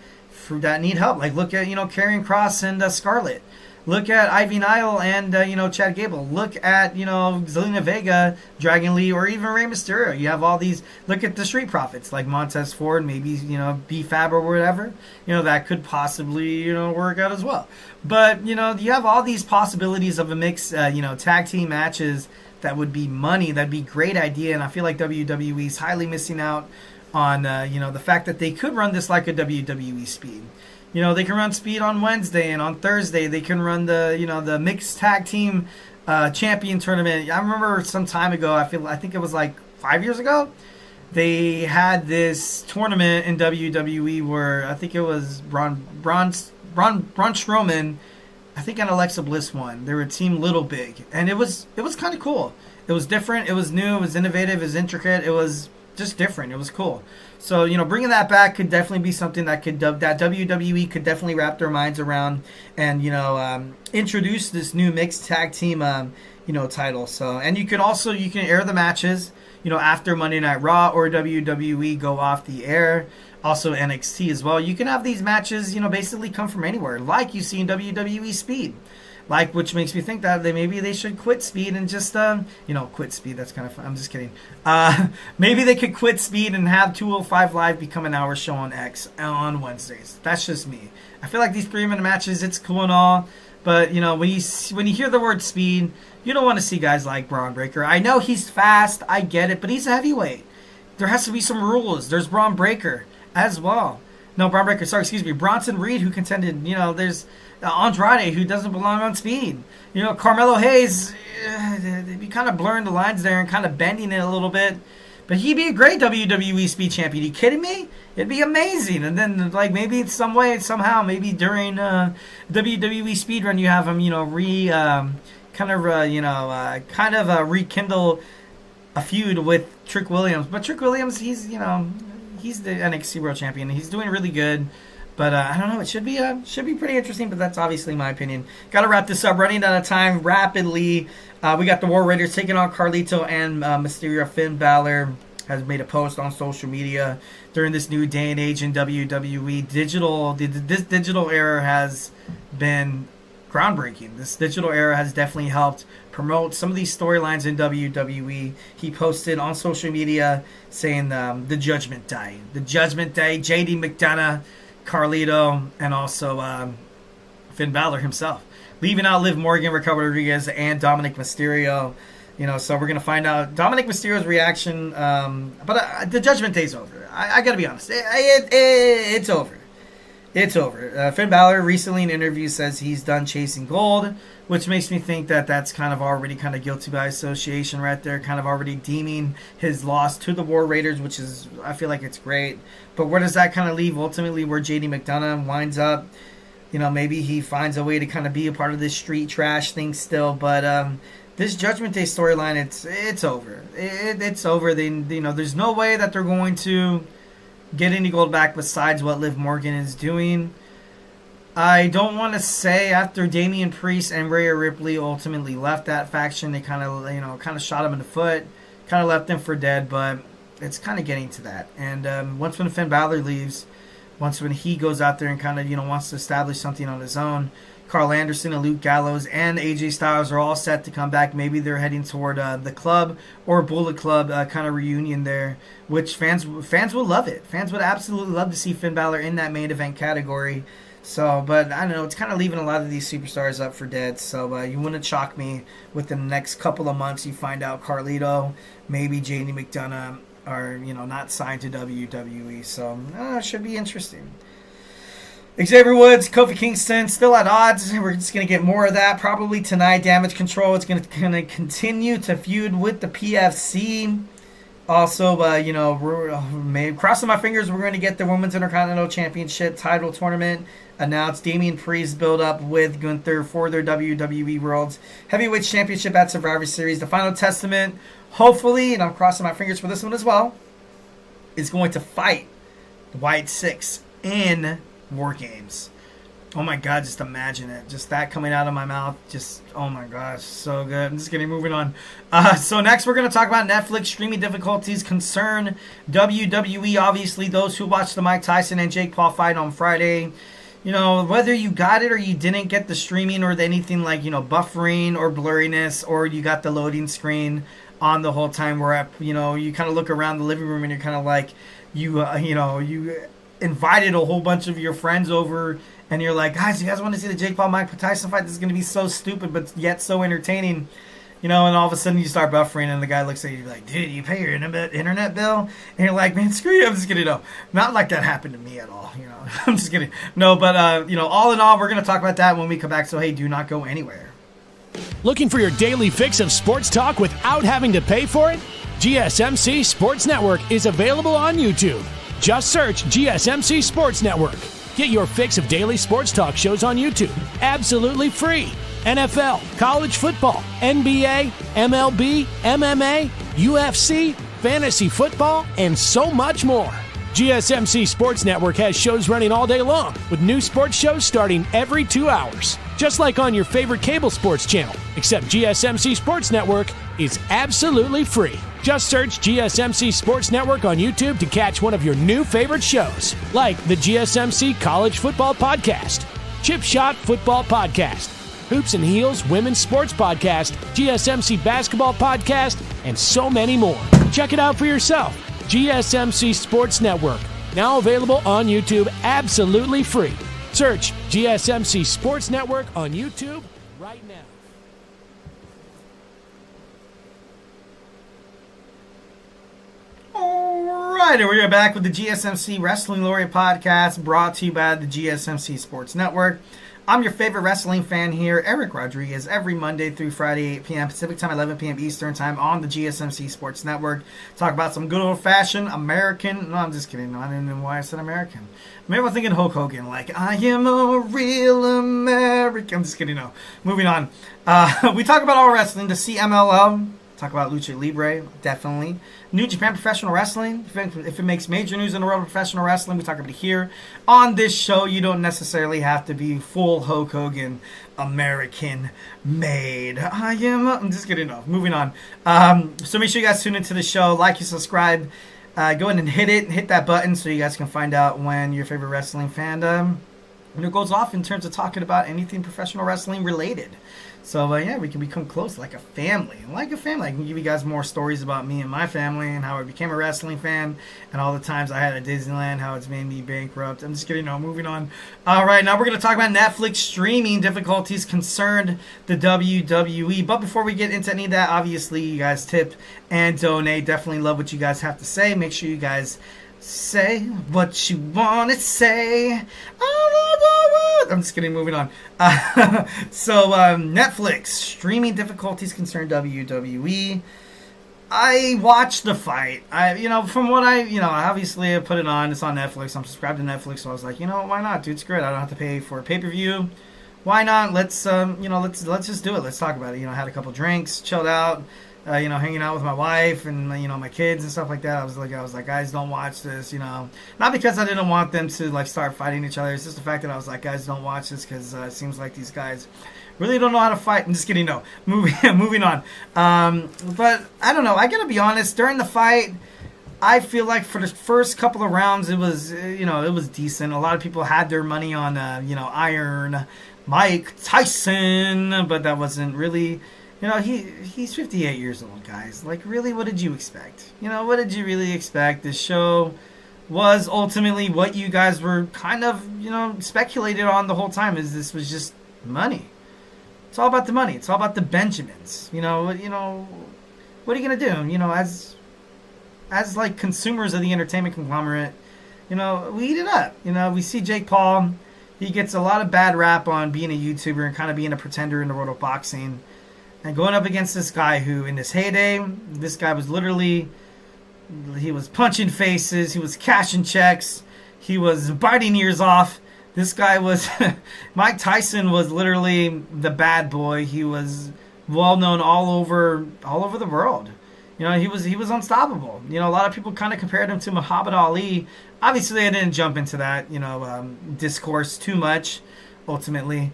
need help. Like, look at, Karrion Kross and Scarlett. Look at Ivy Nile and, Chad Gable. Look at, Zelina Vega, Dragon Lee, or even Rey Mysterio. You have all these. Look at the Street Profits, like Montez Ford, maybe, B-Fab or whatever. That could possibly, work out as well. But, you have all these possibilities of a mix, tag team matches that would be money. That'd be a great idea. And I feel like WWE's highly missing out on, the fact that they could run this like a WWE Speed. They can run Speed on Wednesday, and on Thursday they can run the mixed tag team champion tournament. I remember some time ago, I think it was like 5 years ago, they had this tournament in WWE where I think it was Braun Strowman, I think, and Alexa Bliss won. They were Team Little Big, and it was kind of cool. It was different. It was new. It was innovative. It was intricate. It was just different. It was cool. So, bringing that back could definitely be something that WWE could definitely wrap their minds around and, introduce this new mixed tag team, title. So, and you can air the matches, after Monday Night Raw, or WWE go off the air, also NXT as well. You can have these matches, basically come from anywhere, like you see in WWE Speed. Which makes me think that maybe they should quit Speed and just, quit Speed. That's kind of fun. I'm just kidding. Maybe they could quit Speed and have 205 Live become an hour show on X on Wednesdays. That's just me. I feel like these 3-minute matches, it's cool and all, but when you hear the word Speed, you don't want to see guys like Braun Breaker. I know he's fast. I get it, but he's a heavyweight. There has to be some rules. There's Braun Breaker as well. No, Braun Breaker. Sorry, excuse me. Bronson Reed, who contended. There's Andrade, who doesn't belong on Speed. Carmelo Hayes, they'd be kind of blurring the lines there and kind of bending it a little bit. But he'd be a great WWE Speed champion. Are you kidding me? It'd be amazing. And then, maybe in some way, somehow, maybe during WWE Speed Run, you have him, rekindle a feud with Trick Williams. But Trick Williams, he's the NXT World Champion. He's doing really good. But I don't know. It should be pretty interesting. But that's obviously my opinion. Got to wrap this up. Running out of time rapidly. We got the War Raiders taking on Carlito and Mysterio. Finn Balor has made a post on social media during this new day and age in WWE. This digital era has been groundbreaking. This digital era has definitely helped promote some of these storylines in WWE. He posted on social media saying the Judgment Day. The Judgment Day, JD McDonough, Carlito, and also Finn Balor himself. Leaving out Liv Morgan, Raquel Rodriguez, and Dominic Mysterio. So we're going to find out Dominic Mysterio's reaction. But the Judgment Day's over. I got to be honest. It's over. It's over. Finn Balor recently in an interview says he's done chasing gold, which makes me think that that's kind of already kind of guilty by association right there, kind of already deeming his loss to the War Raiders, which is, I feel like it's great. But where does that kind of leave ultimately where JD McDonough winds up? Maybe he finds a way to kind of be a part of this street trash thing still, but this Judgment Day storyline, it's over. It's over. There's no way that they're going to get any gold back besides what Liv Morgan is doing. I don't want to say after Damian Priest and Rhea Ripley ultimately left that faction, they kind of shot him in the foot, kind of left them for dead, but it's kind of getting to that. And once when Finn Balor leaves, once when he goes out there and kind of, wants to establish something on his own, Carl Anderson and Luke Gallows and AJ Styles are all set to come back. Maybe they're heading toward the Club or Bullet Club kind of reunion there, which fans will love it. Fans would absolutely love to see Finn Balor in that main event category. So, but I don't know, it's kind of leaving a lot of these superstars up for dead. So you wouldn't shock me within the next couple of months you find out Carlito, maybe JD McDonough are, not signed to WWE. So it should be interesting. Xavier Woods, Kofi Kingston, still at odds. We're just going to get more of that probably tonight. Damage Control is going to continue to feud with the PFC. Also, crossing my fingers, we're going to get the Women's Intercontinental Championship title tournament announced. Damian Priest build up with Gunther for their WWE World's Heavyweight Championship at Survivor Series. The Final Testament, hopefully, and I'm crossing my fingers for this one as well, is going to fight the White Six in WarGames. Oh my God, just imagine it. Just that coming out of my mouth. Just, oh my gosh, so good. I'm just getting moving on. So next we're going to talk about Netflix streaming difficulties concern WWE. Obviously, those who watched the Mike Tyson and Jake Paul fight on Friday, whether you got it or you didn't get the streaming or anything like, buffering or blurriness, or you got the loading screen on the whole time where, you kind of look around the living room and you're kind of like, you invited a whole bunch of your friends over and you're like, guys, you guys want to see the Jake Paul Mike Tyson fight? This is going to be so stupid but yet so entertaining, and all of a sudden you start buffering and the guy looks at you like, dude, you pay your internet bill? And you're like, man, screw you. I'm just kidding. No, not like that happened to me at all. I'm just kidding. No, but all in all, we're going to talk about that when we come back. So hey, do not go anywhere. Looking for your daily fix of sports talk without having to pay for it? GSMC Sports Network is available on YouTube. Just search GSMC Sports Network. Get your fix of daily sports talk shows on YouTube, absolutely free. NFL, college football, NBA, MLB, MMA, UFC, fantasy football, and so much more. GSMC Sports Network has shows running all day long, with new sports shows starting every 2 hours. Just like on your favorite cable sports channel, except GSMC Sports Network is absolutely free. Just search GSMC Sports Network on YouTube to catch one of your new favorite shows, like the GSMC College Football Podcast, Chip Shot Football Podcast, Hoops and Heels Women's Sports Podcast, GSMC Basketball Podcast, and so many more. Check it out for yourself. GSMC Sports Network, now available on YouTube absolutely free. Search GSMC Sports Network on YouTube right now. Alright, and we're back with the GSMC Wrestling Laureate Podcast, brought to you by the GSMC Sports Network. I'm your favorite wrestling fan here, Eric Rodriguez, every Monday through Friday, 8 p.m. Pacific Time, 11 p.m. Eastern Time on the GSMC Sports Network. Talk about some good old-fashioned American... No, I'm just kidding. No, I don't know why I said American. Maybe I'm thinking Hulk Hogan, like, I am a real American. I'm just kidding, no. Moving on. We talk about all wrestling, the CMLL. Talk about Lucha Libre, definitely. New Japan Professional Wrestling. If it makes major news in the world of professional wrestling, we talk about it here. On this show, you don't necessarily have to be full Hulk Hogan, American made. I'm just kidding. No, moving on. So make sure you guys tune into the show. Like and subscribe. Go ahead and hit that button so you guys can find out when your favorite wrestling fandom goes off in terms of talking about anything professional wrestling related. So, yeah, we can become close like a family. Like a family. I can give you guys more stories about me and my family and how I became a wrestling fan and all the times I had at Disneyland, how it's made me bankrupt. I'm just kidding. No, moving on. All right, now we're going to talk about Netflix streaming difficulties concerned the WWE. But before we get into any of that, obviously, you guys tip and donate. Definitely love what you guys have to say. Make sure you guys say what you want to say. I'm just kidding. Moving on. So Netflix streaming difficulties concern WWE. I watched the fight. From what obviously I put it on. It's on Netflix. I'm subscribed to Netflix, so I was like, why not, dude? It's great. I don't have to pay for a pay-per-view. Why not? Let's let's just do it. Let's talk about it. I had a couple drinks, chilled out. Hanging out with my wife and, my kids and stuff like that. I was like, guys, don't watch this, Not because I didn't want them to, start fighting each other. It's just the fact that I was like, guys, don't watch this because it seems like these guys really don't know how to fight. I'm just kidding, no. Moving on. But, I don't know. I gotta be honest. During the fight, I feel like for the first couple of rounds, it was, it was decent. A lot of people had their money on, Iron Mike Tyson, but that wasn't really... he's 58 years old, guys. Like, really, what did you expect? What did you really expect? This show was ultimately what you guys were kind of, speculated on the whole time, is this was just money. It's all about the money. It's all about the Benjamins. What are you going to do? As like consumers of the entertainment conglomerate, we eat it up. We see Jake Paul. He gets a lot of bad rap on being a YouTuber and kind of being a pretender in the world of boxing. And going up against this guy who, in his heyday, this guy was literally, he was punching faces, he was cashing checks, he was biting ears off. This guy was, Mike Tyson was literally the bad boy. He was well known all over the world. He was unstoppable. A lot of people kind of compared him to Muhammad Ali. Obviously, I didn't jump into that, discourse too much, ultimately.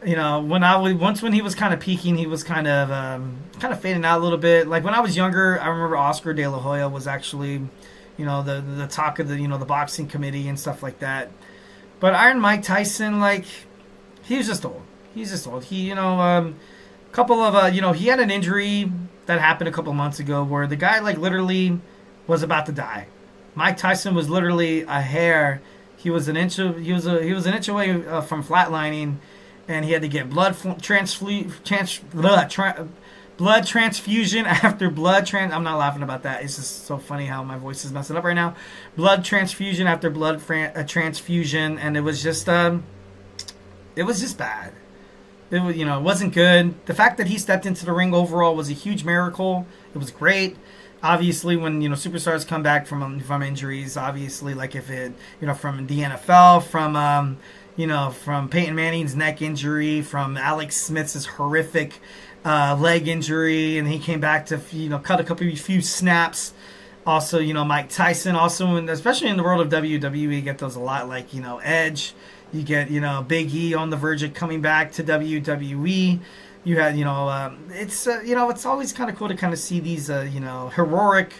When he was kind of peaking, he was kind of fading out a little bit. Like when I was younger, I remember Oscar De La Hoya was actually, the talk of the boxing committee and stuff like that. But Iron Mike Tyson, he was just old. He's just old. He, couple of, he had an injury that happened a couple months ago where the guy literally was about to die. Mike Tyson was literally a hair. He was an inch away from flatlining. And he had to get blood transfusion after blood I'm not laughing about that. It's just so funny how my voice is messing up right now. Blood transfusion after blood transfusion, and it was just bad. It was, it wasn't good. The fact that he stepped into the ring overall was a huge miracle. It was great. Obviously, when superstars come back from injuries, obviously, if it from the NFL, from Peyton Manning's neck injury, from Alex Smith's horrific leg injury, and he came back to cut a few snaps. Also, Mike Tyson. Also, especially in the world of WWE, you get those a lot. Edge. You get Big E on the verge of coming back to WWE. You had, it's it's always kind of cool to kind of see these heroic,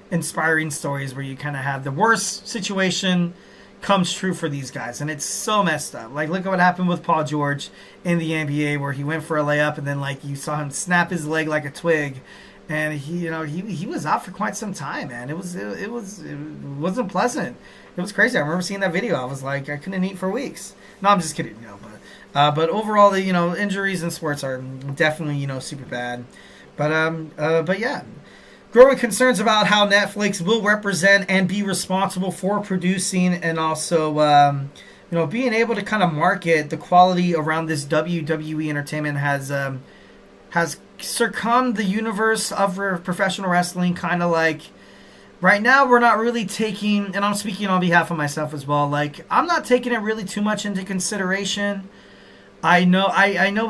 inspiring stories where you kind of have the worst situation comes true for these guys, and it's so messed up. Like, look at what happened with Paul George in the NBA, where he went for a layup and then like you saw him snap his leg like a twig, and he was out for quite some time, man. It wasn't pleasant. It was crazy. I remember seeing that video. I was like, I couldn't eat for weeks. No, I'm just kidding, but overall, the injuries in sports are definitely super bad. But yeah. Growing concerns about how Netflix will represent and be responsible for producing and also, being able to kind of market the quality around this WWE entertainment has succumbed the universe of professional wrestling. Kind of like right now, we're not really taking, and I'm speaking on behalf of myself as well. Like, I'm not taking it really too much into consideration. I know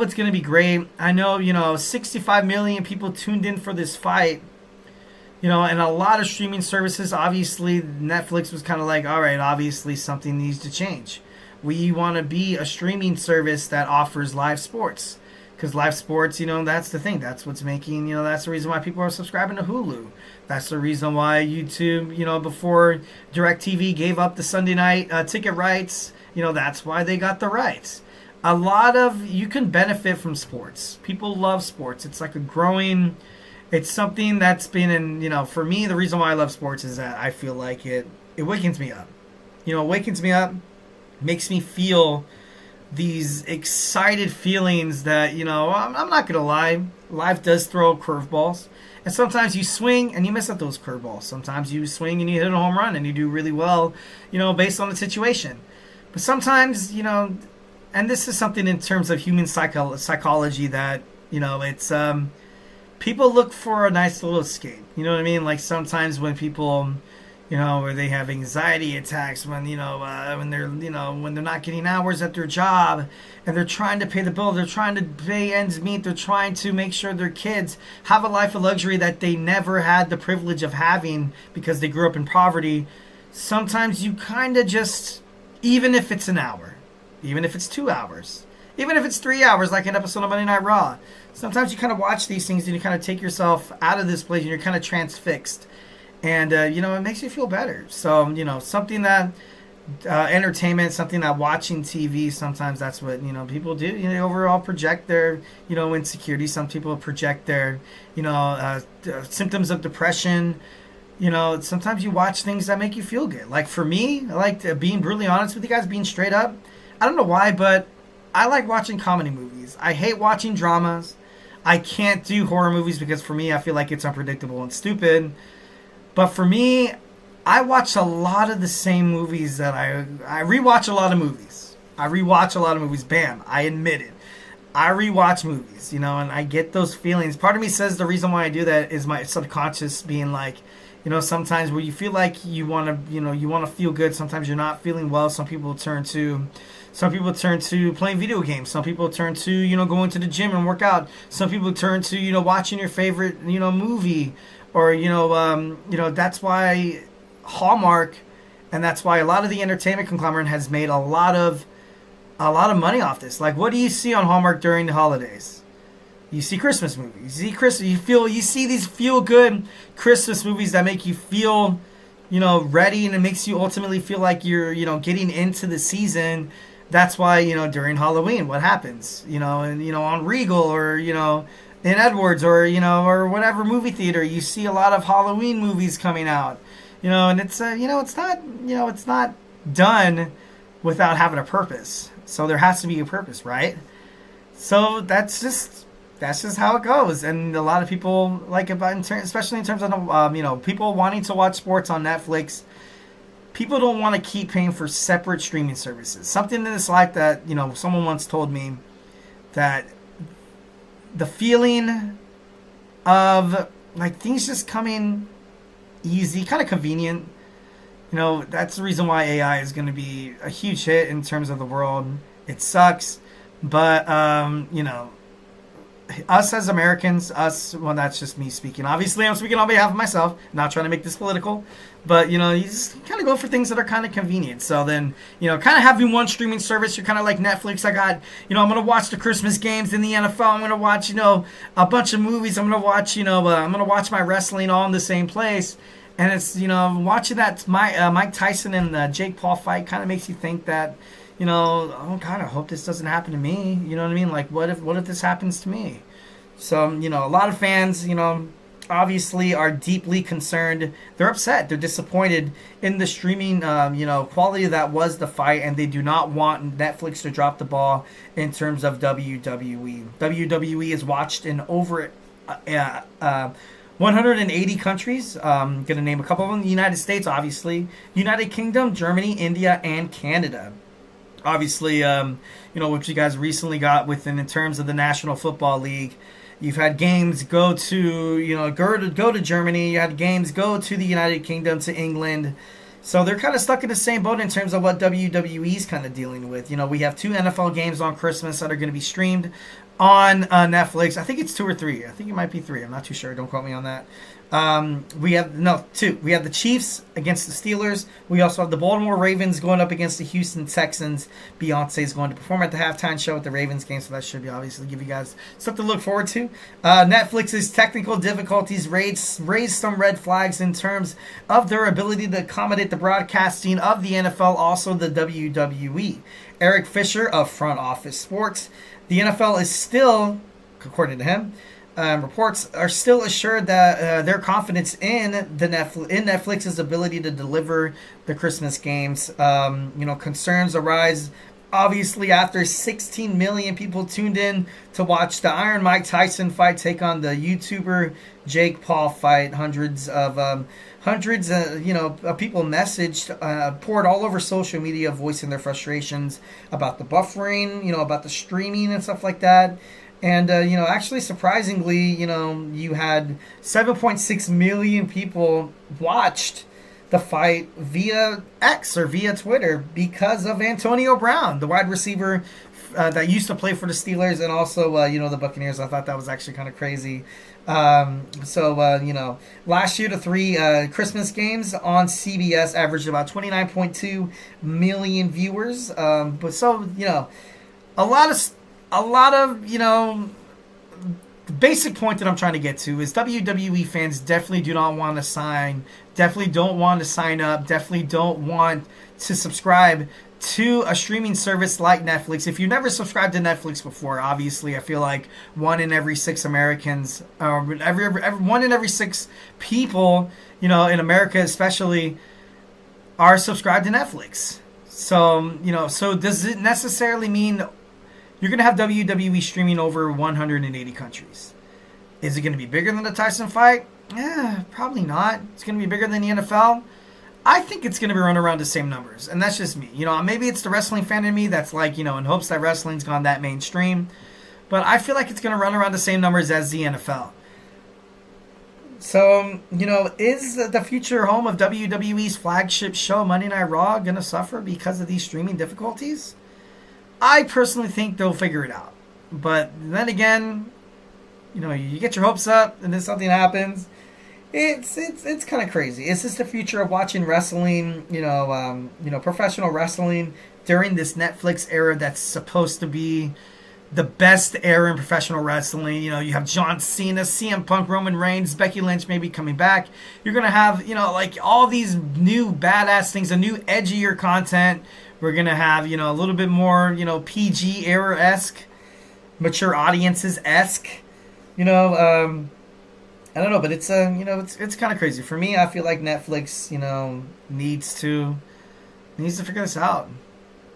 it's going to be great. I know 65 million people tuned in for this fight. And a lot of streaming services, obviously, Netflix was kind of like, all right, obviously something needs to change. We want to be a streaming service that offers live sports. Because live sports, that's the thing. That's what's making, that's the reason why people are subscribing to Hulu. That's the reason why YouTube, before DirecTV gave up the Sunday night ticket rights, that's why they got the rights. You can benefit from sports. People love sports. It's like it's something that's been in, for me, the reason why I love sports is that I feel like it wakens me up. It wakens me up, makes me feel these excited feelings that, I'm not going to lie, life does throw curveballs. And sometimes you swing and you miss at those curveballs. Sometimes you swing and you hit a home run and you do really well, based on the situation. But sometimes, and this is something in terms of human psychology that, it's... people look for a nice little escape. You know what I mean? Like sometimes when people, where they have anxiety attacks, when they're not getting hours at their job, and they're trying to pay the bill, they're trying to pay ends meet, they're trying to make sure their kids have a life of luxury that they never had the privilege of having because they grew up in poverty. Sometimes you kind of just, even if it's an hour, even if it's 2 hours, even if it's 3 hours, like an episode of Monday Night Raw, sometimes you kind of watch these things and you kind of take yourself out of this place and you're kind of transfixed. And, it makes you feel better. So, something that entertainment, something that watching TV, sometimes that's what, people do. They overall project their, insecurity. Some people project their, symptoms of depression. Sometimes you watch things that make you feel good. Like for me, I like being brutally honest with you guys, being straight up. I don't know why, but I like watching comedy movies. I hate watching dramas. I can't do horror movies because for me, I feel like it's unpredictable and stupid. But for me, I watch a lot of the same movies that I rewatch a lot of movies. Bam, I admit it. I rewatch movies, and I get those feelings. Part of me says the reason why I do that is my subconscious being like, sometimes where you feel like you want to feel good. Sometimes you're not feeling well. Some people turn to playing video games. Some people turn to, going to the gym and work out. Some people turn to, watching your favorite, movie. Or, that's why Hallmark, and that's why a lot of the entertainment conglomerate has made a lot of money off this. Like, what do you see on Hallmark during the holidays? You see Christmas movies. You see these feel-good Christmas movies that make you feel, ready, and it makes you ultimately feel like you're, getting into the season. That's why, during Halloween, what happens? On Regal or, in Edwards or, or whatever movie theater, you see a lot of Halloween movies coming out. And it's, it's not done without having a purpose. So there has to be a purpose, right? So that's just how it goes. And a lot of people like it, especially in terms of, people wanting to watch sports on Netflix. People don't want to keep paying for separate streaming services. Something in this life that, someone once told me that the feeling of like things just coming easy, kind of convenient, that's the reason why AI is going to be a huge hit in terms of the world. It sucks, but, us as Americans, well, that's just me speaking. Obviously, I'm speaking on behalf of myself, not trying to make this political. But, you just kind of go for things that are kind of convenient. So then, kind of having one streaming service, you're kind of like Netflix. I got, I'm going to watch the Christmas games in the NFL. I'm going to watch, a bunch of movies. I'm going to watch, I'm going to watch my wrestling all in the same place. And it's, watching that Mike Tyson and Jake Paul fight kind of makes you think that, oh, God, I hope this doesn't happen to me. You know what I mean? Like, what if this happens to me? So, a lot of fans, obviously are deeply concerned. They're upset. They're disappointed in the streaming, quality that was the fight, and they do not want Netflix to drop the ball in terms of WWE. WWE is watched in over 180 countries. I'm going to name a couple of them. The United States, obviously. United Kingdom, Germany, India, and Canada. Obviously, what you guys recently got within in terms of the National Football League. You've had games go to, go to Germany. You had games go to the United Kingdom, to England. So they're kind of stuck in the same boat in terms of what WWE's kind of dealing with. We have 2 NFL games on Christmas that are going to be streamed on Netflix. I think it's 2 or 3. I think it might be 3. I'm not too sure. Don't quote me on that. We have 2. We have the Chiefs against the Steelers. We also have the Baltimore Ravens going up against the Houston Texans. Beyonce is going to perform at the halftime show at the Ravens game, so that should be obviously give you guys something to look forward to. Netflix's technical difficulties raised some red flags in terms of their ability to accommodate the broadcasting of the NFL, also the WWE. Eric Fisher of Front Office Sports. The NFL is still, according to him, reports are still assured that their confidence in Netflix's ability to deliver the Christmas games. Concerns arise obviously after 16 million people tuned in to watch the Iron Mike Tyson fight take on the YouTuber Jake Paul fight. Hundreds of people messaged, poured all over social media, voicing their frustrations about the buffering, about the streaming and stuff like that. And, actually, surprisingly, you had 7.6 million people watched the fight via X or via Twitter because of Antonio Brown, the wide receiver that used to play for the Steelers and also, the Buccaneers. I thought that was actually kind of crazy. Last year, the 3 Christmas games on CBS averaged about 29.2 million viewers. A lot of, the basic point that I'm trying to get to is WWE fans definitely do not want to sign, definitely don't want to sign up, definitely don't want to subscribe to a streaming service like Netflix. If you never subscribed to Netflix before, obviously I feel like 1 in every 6 Americans, or 1 in every 6 people, in America especially, are subscribed to Netflix. So, so does it necessarily mean you're going to have WWE streaming over 180 countries? Is it going to be bigger than the Tyson fight? Probably not. It's going to be bigger than the NFL. I think it's going to be run around the same numbers, and that's just me. Maybe it's the wrestling fan in me that's like, in hopes that wrestling's gone that mainstream. But I feel like it's going to run around the same numbers as the NFL. So, is the future home of WWE's flagship show, Monday Night Raw, going to suffer because of these streaming difficulties? I personally think they'll figure it out. But then again, you get your hopes up and then something happens. It's kind of crazy. Is this the future of watching wrestling, professional wrestling during this Netflix era that's supposed to be the best era in professional wrestling? You have John Cena, CM Punk, Roman Reigns, Becky Lynch maybe coming back. You're going to have, all these new badass things, a new edgier content. We're going to have, a little bit more, PG era-esque, mature audiences-esque, I don't know, but it's, it's kind of crazy. For me, I feel like Netflix, needs to figure this out.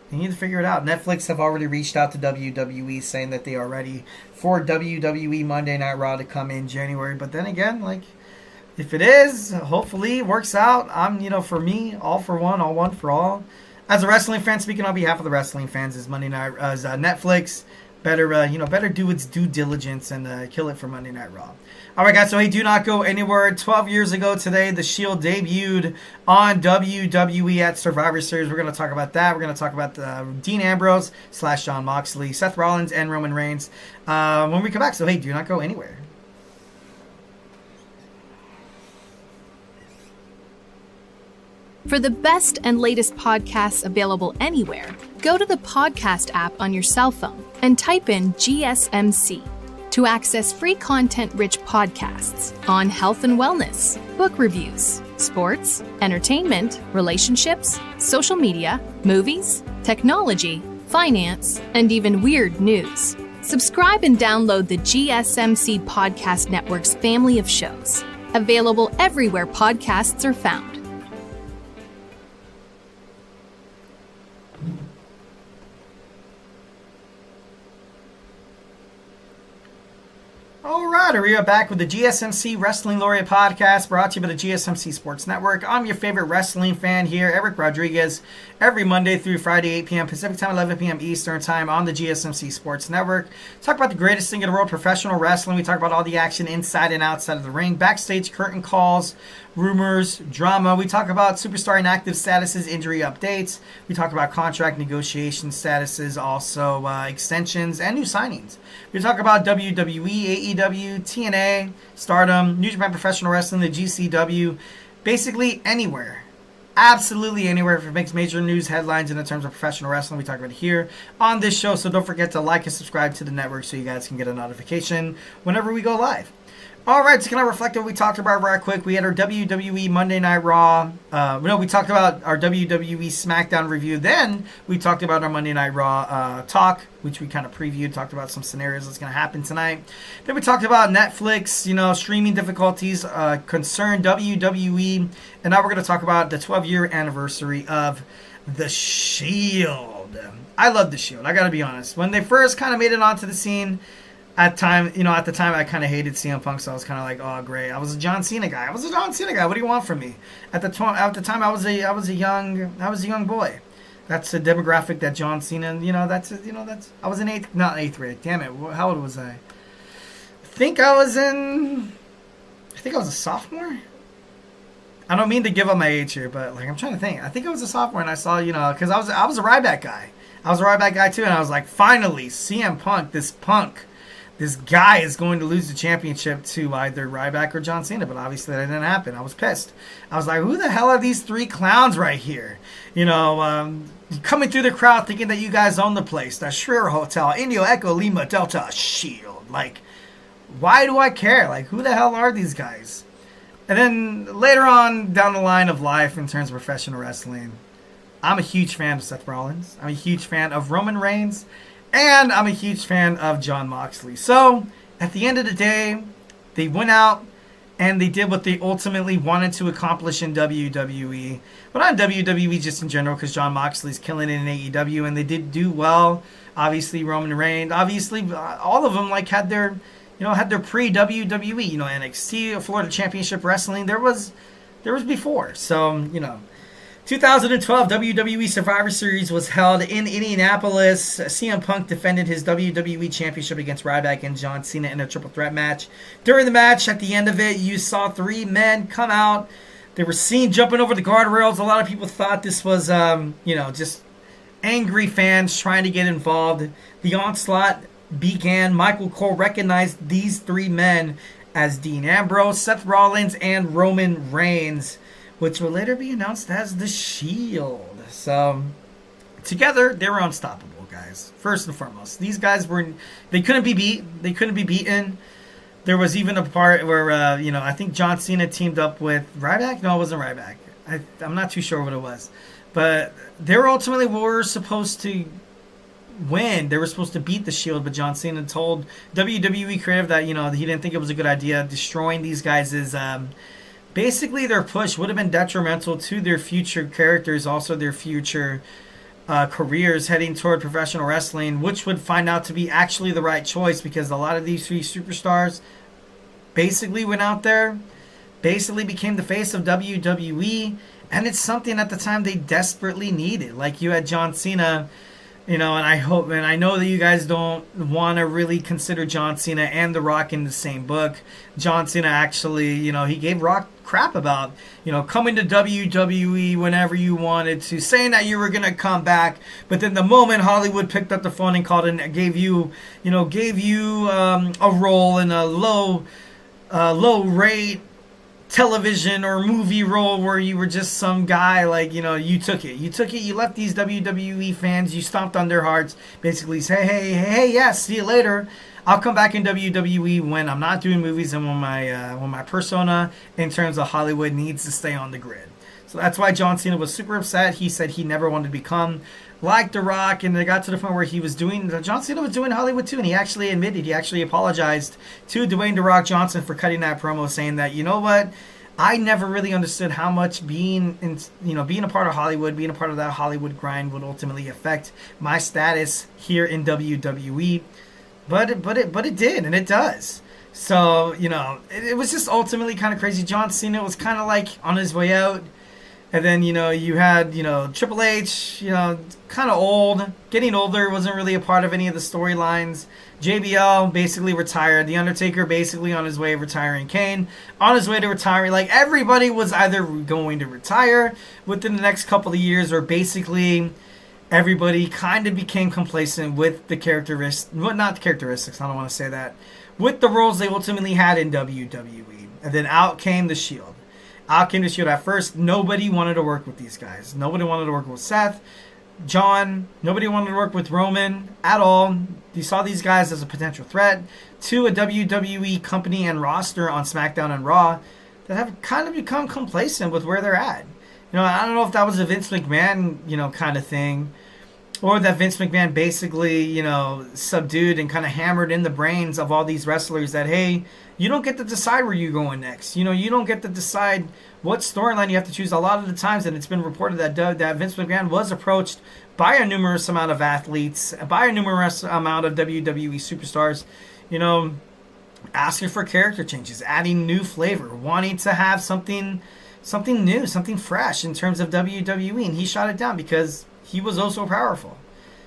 They need to figure it out. Netflix have already reached out to WWE saying that they are ready for WWE Monday Night Raw to come in January. But then again, if it is, hopefully it works out. I'm, for me, all for one, all one for all. As a wrestling fan, speaking on behalf of the wrestling fans, is Netflix. better do its due diligence and kill it for Monday Night Raw. All right, guys, so hey, do not go anywhere. 12 years ago today, The Shield debuted on WWE at Survivor Series. We're going to talk about that. We're going to talk about Dean Ambrose / Jon Moxley, Seth Rollins, and Roman Reigns when we come back. So hey, do not go anywhere. For the best and latest podcasts available anywhere, go to the podcast app on your cell phone and type in GSMC to access free content-rich podcasts on health and wellness, book reviews, sports, entertainment, relationships, social media, movies, technology, finance, and even weird news. Subscribe and download the GSMC Podcast Network's family of shows, available everywhere podcasts are found. Alright, we are back with the GSMC Wrestling Laureate Podcast, brought to you by the GSMC Sports Network. I'm your favorite wrestling fan here, Eric Rodriguez, every Monday through Friday, 8 p.m. Pacific Time, 11 p.m. Eastern Time on the GSMC Sports Network. Talk about the greatest thing in the world, professional wrestling. We talk about all the action inside and outside of the ring, backstage curtain calls, rumors, drama. We talk about superstar inactive statuses, injury updates. We talk about contract negotiation statuses, also extensions and new signings. We talk about WWE, AEW, TNA, Stardom, New Japan Professional Wrestling, the GCW, basically anywhere. Absolutely anywhere if it makes major news headlines in the terms of professional wrestling. We talk about it here on this show, so don't forget to like and subscribe to the network so you guys can get a notification whenever we go live. All right, so can I reflect on what we talked about right quick? We had our WWE Monday Night Raw. We talked about our WWE Smackdown review. Then we talked about our Monday Night Raw talk, which we kind of previewed, talked about some scenarios that's going to happen tonight. Then we talked about Netflix, streaming difficulties, concern WWE. And now we're going to talk about the 12-year anniversary of The Shield. I love The Shield, I got to be honest. When they first kind of made it onto the scene, at the time, I kind of hated CM Punk, so I was kind of like, oh, great. I was a John Cena guy. What do you want from me? At the time, I was a young boy. That's the demographic that John Cena. I was in not eighth grade. Damn it, how old was I? I think I was a sophomore. I don't mean to give up my age here, but I'm trying to think. I think I was a sophomore, and I saw because I was a Ryback guy. I was a Ryback guy too, and I was like, finally, CM Punk, this guy is going to lose the championship to either Ryback or John Cena, but obviously that didn't happen. I was pissed. I was like, who the hell are these three clowns right here? Coming through the crowd thinking that you guys own the place. The Schreier Hotel, Indio, Echo, Lima, Delta, Shield. Why do I care? Who the hell are these guys? And then later on down the line of life in terms of professional wrestling, I'm a huge fan of Seth Rollins. I'm a huge fan of Roman Reigns. And I'm a huge fan of Jon Moxley. So, at the end of the day, they went out and they did what they ultimately wanted to accomplish in WWE. But not WWE just in general, because Jon Moxley's killing it in AEW, and they did do well. Obviously, Roman Reigns. Obviously, all of them had their pre-WWE. NXT, Florida Championship Wrestling. There was before. So, 2012 WWE Survivor Series was held in Indianapolis. CM Punk defended his WWE Championship against Ryback and John Cena in a triple threat match. During the match, at the end of it, you saw three men come out. They were seen jumping over the guardrails. A lot of people thought this was, just angry fans trying to get involved. The onslaught began. Michael Cole recognized these three men as Dean Ambrose, Seth Rollins, and Roman Reigns, which will later be announced as The Shield. So, together, they were unstoppable, guys. First and foremost. These guys they couldn't be beat. They couldn't be beaten. There was even a part where, I think John Cena teamed up with Ryback. No, it wasn't Ryback. I'm not too sure what it was. But they were supposed to win. They were supposed to beat The Shield, but John Cena told WWE Creative that, he didn't think it was a good idea. Destroying these guys is... basically, their push would have been detrimental to their future characters, also their future careers heading toward professional wrestling, which would find out to be actually the right choice, because a lot of these three superstars basically went out there, basically became the face of WWE, and it's something at the time they desperately needed. You had John Cena You know, and I hope, and I know that you guys don't want to really consider John Cena and The Rock in the same book. John Cena actually, you know, he gave Rock crap about, you know, coming to WWE whenever you wanted to, saying that you were going to come back. But then the moment Hollywood picked up the phone and called and gave you a role in a low rate television or movie role where you were just some guy, like, you know, you took it, you left these WWE fans, you stomped on their hearts, basically say, hey, yeah, see you later, I'll come back in WWE when I'm not doing movies and when my persona in terms of Hollywood needs to stay on the grid. So that's why John Cena was super upset. He said he never wanted to become like The Rock, and it got to the point where John Cena was doing Hollywood too, and he actually apologized to Dwayne The Rock Johnson for cutting that promo, saying that, you know what, I never really understood how much being a part of Hollywood, being a part of that Hollywood grind would ultimately affect my status here in WWE, but it did, and it does. So, you know, it was just ultimately kind of crazy. John Cena was kind of like on his way out. And then, you know, you had, you know, Triple H, you know, kind of old, getting older, wasn't really a part of any of the storylines. JBL basically retired. The Undertaker basically on his way of retiring. Kane on his way to retiring. Like, everybody was either going to retire within the next couple of years, or basically everybody kind of became complacent with the characteristics, well, not the characteristics, I don't want to say that, with the roles they ultimately had in WWE. And then out came the Shield. At first, nobody wanted to work with these guys. Nobody wanted to work with Seth, John. Nobody wanted to work with Roman at all. You saw these guys as a potential threat to a WWE company and roster on SmackDown and Raw that have kind of become complacent with where they're at. You know, I don't know if that was a Vince McMahon, you know, kind of thing, or that Vince McMahon basically, you know, subdued and kind of hammered in the brains of all these wrestlers that, hey, you don't get to decide where you're going next. You know, you don't get to decide what storyline you have to choose. A lot of the times, and it's been reported that Vince McMahon was approached by a numerous amount of athletes, by a numerous amount of WWE superstars, you know, asking for character changes, adding new flavor, wanting to have something new, something fresh in terms of WWE, and he shot it down because he was also powerful.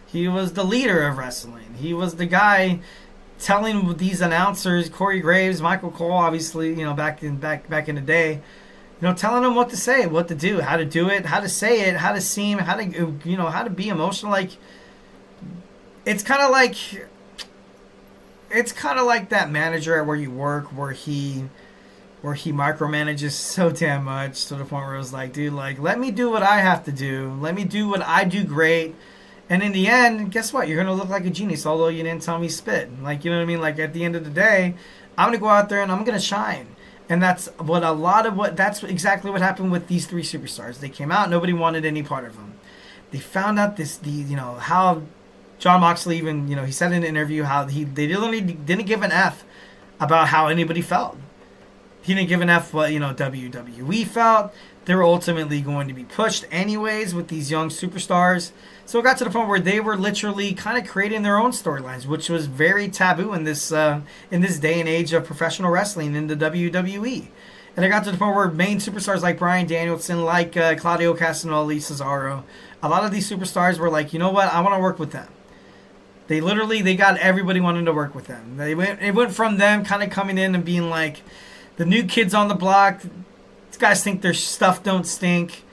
He was the leader of wrestling. He was the guy telling these announcers, Corey Graves, Michael Cole, obviously, you know, back in the day, you know, telling them what to say, what to do, how to do it, how to say it, how to seem, how to, you know, how to be emotional. Like, it's kind of like that manager at where you work, where he micromanages so damn much to the point where it was like, dude, like, let me do what I have to do. Let me do what I do great. And in the end, guess what? You're going to look like a genius, although you didn't tell me spit. Like, you know what I mean? Like, at the end of the day, I'm going to go out there and I'm going to shine. And that's exactly what happened with these three superstars. They came out, nobody wanted any part of them. They found out how Jon Moxley even, you know, he said in an interview how they literally didn't give an F about how anybody felt. He didn't give an F what, you know, WWE felt. They were ultimately going to be pushed anyways with these young superstars. So it got to the point where they were literally kind of creating their own storylines, which was very taboo in this day and age of professional wrestling in the WWE. And it got to the point where main superstars like Bryan Danielson, like Claudio Castagnoli, Cesaro, a lot of these superstars were like, you know what, I want to work with them. They got everybody wanting to work with them. It went from them kind of coming in and being like the new kids on the block. These guys think their stuff don't stink.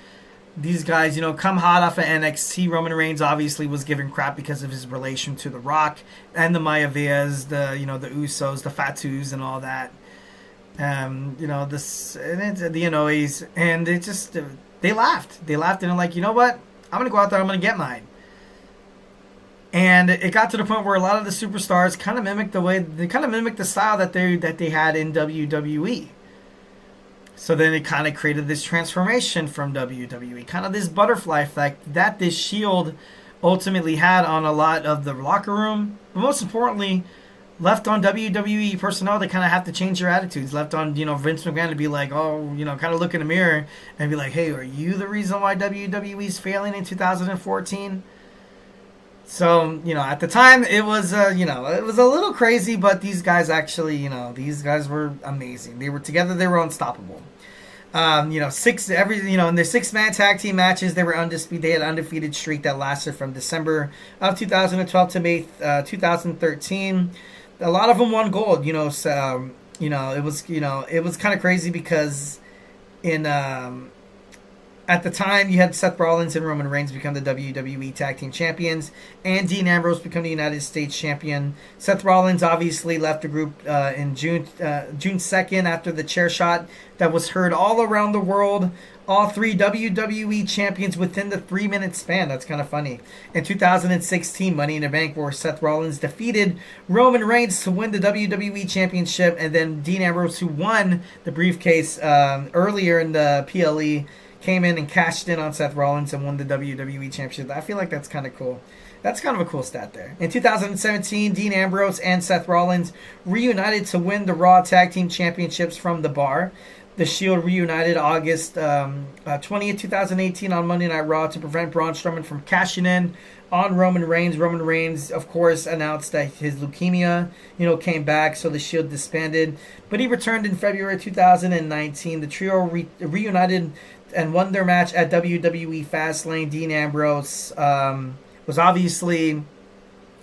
These guys, you know, come hot off of NXT. Roman Reigns obviously was given crap because of his relation to The Rock and the Mayavias, the Usos, the Fatus, and all that. You know, the Inois, and they laughed. They laughed and they're like, you know what? I'm gonna go out there. I'm gonna get mine. And it got to the point where a lot of the superstars kind of mimicked the style that they had in WWE. So then it kind of created this transformation from WWE, kind of this butterfly effect that this Shield ultimately had on a lot of the locker room, but most importantly, left on WWE personnel to kind of have to change their attitudes. Left on, you know, Vince McMahon to be like, oh, you know, kind of look in the mirror and be like, hey, are you the reason why WWE's failing in 2014? So, you know, at the time, it was, you know, it was a little crazy, but these guys actually, you know, these guys were amazing. They were together, they were unstoppable. In their 6-man tag team matches, they were undisputed. They had an undefeated streak that lasted from December of 2012 to May 2013. A lot of them won gold. It was kind of crazy because at the time, you had Seth Rollins and Roman Reigns become the WWE Tag Team Champions, and Dean Ambrose become the United States Champion. Seth Rollins obviously left the group in June 2nd after the chair shot that was heard all around the world. All 3 WWE champions within the 3-minute span. That's kind of funny. In 2016, Money in the Bank, where Seth Rollins defeated Roman Reigns to win the WWE Championship, and then Dean Ambrose, who won the briefcase earlier in the PLE, came in and cashed in on Seth Rollins and won the WWE Championship. I feel like that's kind of cool. That's kind of a cool stat there. In 2017, Dean Ambrose and Seth Rollins reunited to win the Raw Tag Team Championships from The Bar. The Shield reunited August 20th, 2018 on Monday Night Raw to prevent Braun Strowman from cashing in on Roman Reigns. Roman Reigns, of course, announced that his leukemia, came back, so the Shield disbanded. But he returned in February 2019. The trio reunited and won their match at WWE Fastlane. Dean Ambrose was obviously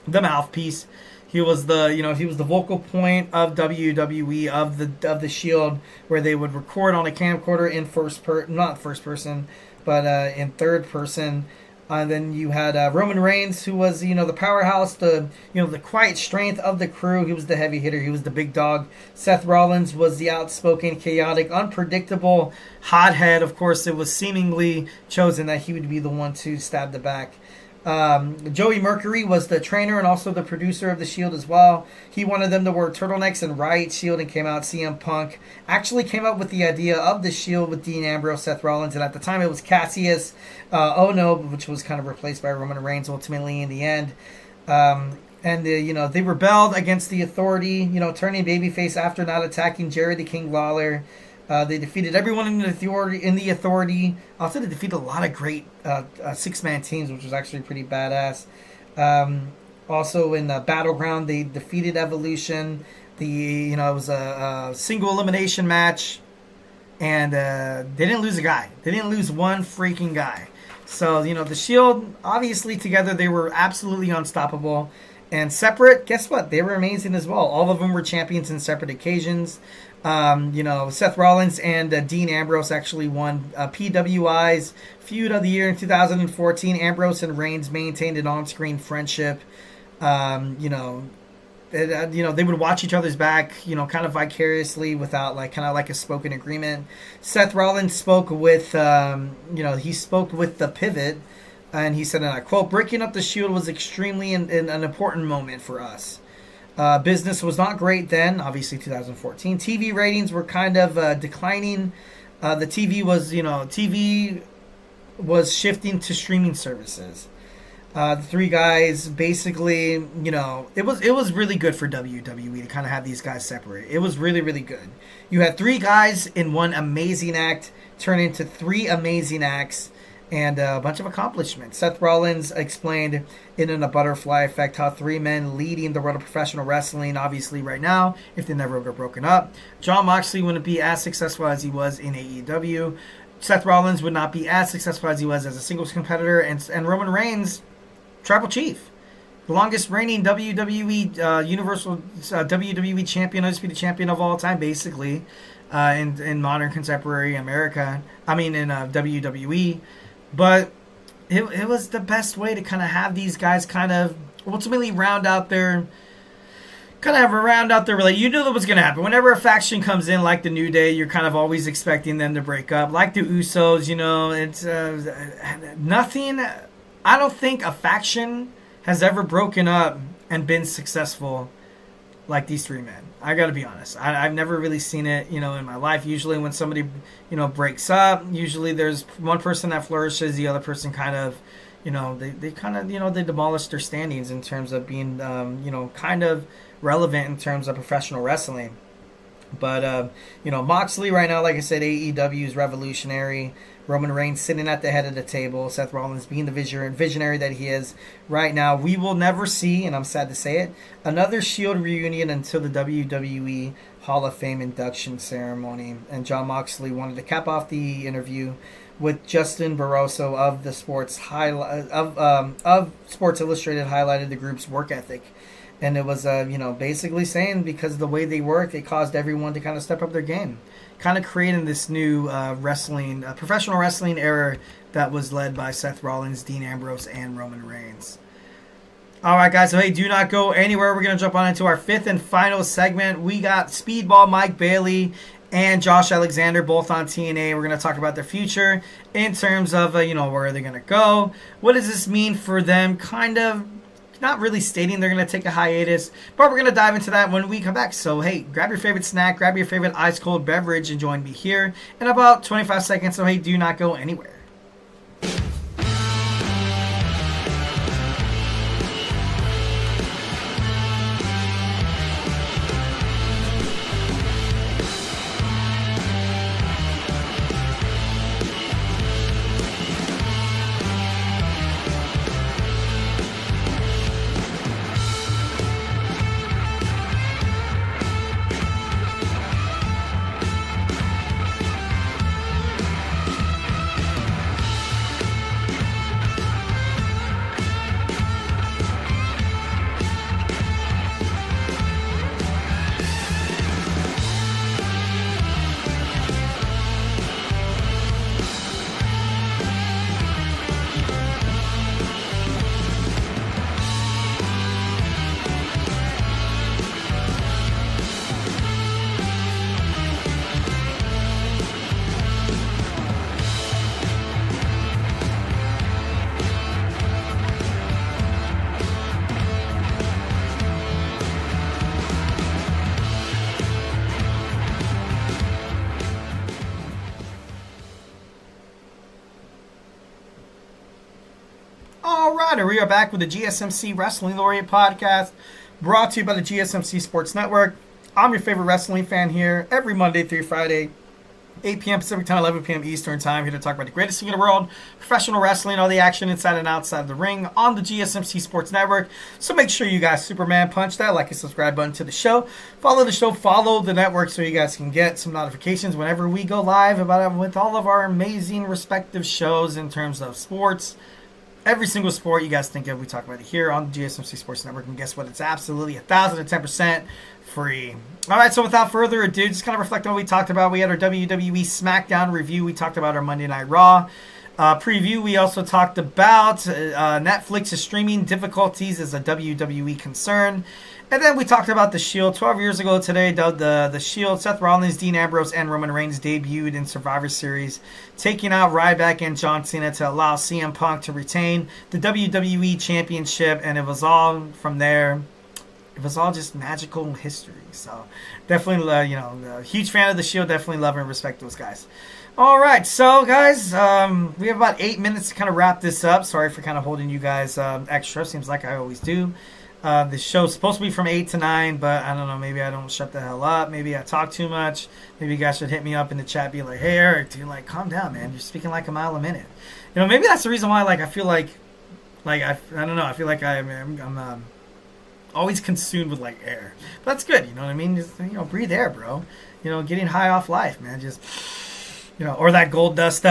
the mouthpiece. He was the vocal point of WWE, of the Shield, where they would record on a camcorder in in third person. And then you had Roman Reigns, who was, the powerhouse, the quiet strength of the crew. He was the heavy hitter. He was the big dog. Seth Rollins was the outspoken, chaotic, unpredictable hothead. Of course, it was seemingly chosen that he would be the one to stab the back. Joey Mercury was the trainer and also the producer of the Shield as well. He wanted them to wear turtlenecks and riot Shield, and came out. CM Punk actually came up with the idea of the Shield with Dean Ambrose, Seth Rollins, and at the time it was Cassius Ono, which was kind of replaced by Roman Reigns ultimately in the end. They rebelled against the Authority, turning babyface after not attacking Jerry the King Lawler. They defeated everyone in the Authority. Also, they defeated a lot of great 6-man teams, which was actually pretty badass. Also, in the Battleground, they defeated Evolution. It was a single elimination match, and they didn't lose a guy. They didn't lose one freaking guy. So, the Shield, obviously together, they were absolutely unstoppable. And separate, guess what? They were amazing as well. All of them were champions in separate occasions. Seth Rollins and Dean Ambrose actually won PWI's Feud of the Year in 2014. Ambrose and Reigns maintained an on-screen friendship. They would watch each other's back, kind of vicariously without a spoken agreement. Seth Rollins spoke with, he spoke with the Pivot, and he said, and I quote, "Breaking up the Shield was extremely an important moment for us. Business was not great then, obviously 2014. TV ratings were kind of declining. The TV was shifting to streaming services. The 3 guys basically, it was really good for WWE to kind of have these guys separate. It was really, really good. You had 3 guys in one amazing act turn into 3 amazing acts, and a bunch of accomplishments. Seth Rollins explained in a Butterfly Effect how 3 men leading the world of professional wrestling, obviously right now, if they never got broken up. Jon Moxley wouldn't be as successful as he was in AEW. Seth Rollins would not be as successful as he was as a singles competitor. And Roman Reigns, Tribal Chief, the longest reigning WWE Universal WWE Champion, Undisputed Champion of all time, basically, in modern contemporary America. In WWE. But it was the best way to kind of have these guys kind of ultimately round out their relationship. You knew that was going to happen. Whenever a faction comes in, like the New Day, you're kind of always expecting them to break up. Like the Usos, it's nothing. I don't think a faction has ever broken up and been successful like these 3 men. I got to be honest. I've never really seen it, in my life. Usually when somebody, breaks up, usually there's one person that flourishes, the other person kind of, they kind of, they demolish their standings in terms of being, kind of relevant in terms of professional wrestling. But, Moxley right now, like I said, AEW is revolutionary. Roman Reigns sitting at the head of the table, Seth Rollins being the visionary that he is right now. We will never see, and I'm sad to say it, another Shield reunion until the WWE Hall of Fame induction ceremony. And Jon Moxley wanted to cap off the interview with Justin Barroso of the Sports of Sports Illustrated, highlighted the group's work ethic. And it was, basically saying because of the way they work, it caused everyone to kind of step up their game. Kind of creating this new professional wrestling era that was led by Seth Rollins, Dean Ambrose, and Roman Reigns. All right, guys, so hey, do not go anywhere. We're going to jump on into our fifth and final segment. We got Speedball Mike Bailey and Josh Alexander both on TNA. We're going to talk about their future in terms of, where they're going to go. What does this mean for them? Kind of not really stating they're going to take a hiatus, but we're going to dive into that when we come back. So, hey, grab your favorite snack, grab your favorite ice-cold beverage, and join me here in about 25 seconds. So, hey, do not go anywhere. Alright, we are back with the GSMC Wrestling Laureate Podcast, brought to you by the GSMC Sports Network. I'm your favorite wrestling fan here, every Monday through Friday, 8 p.m. Pacific Time, 11 p.m. Eastern Time, here to talk about the greatest thing in the world, professional wrestling, all the action inside and outside of the ring on the GSMC Sports Network. So make sure you guys Superman punch that like and subscribe button to the show. Follow the show, follow the network so you guys can get some notifications whenever we go live with all of our amazing respective shows in terms of sports. Every single sport you guys think of, we talk about it here on the GSMC Sports Network. And guess what? It's absolutely 1,010% free. All right, so without further ado, just kind of reflect on what we talked about. We had our WWE Smackdown review. We talked about our Monday Night Raw preview. We also talked about Netflix's streaming difficulties as a WWE concern. And then we talked about The Shield. 12 years ago today, the Shield, Seth Rollins, Dean Ambrose, and Roman Reigns debuted in Survivor Series, taking out Ryback and John Cena to allow CM Punk to retain the WWE Championship. And it was all from there. It was all just magical history. So definitely, a huge fan of The Shield. Definitely love and respect those guys. All right, so guys, we have about 8 minutes to kind of wrap this up. Sorry for kind of holding you guys extra. Seems like I always do. The show's supposed to be from 8 to 9, but I don't know. Maybe I don't shut the hell up. Maybe I talk too much. Maybe you guys should hit me up in the chat, be like, "Hey, Eric, dude, calm down, man. You're speaking like a mile a minute." Maybe that's the reason why. I feel like I don't know. I feel like I'm always consumed with air. But that's good. You know what I mean? Just breathe air, bro. Getting high off life, man. Just or that gold dust.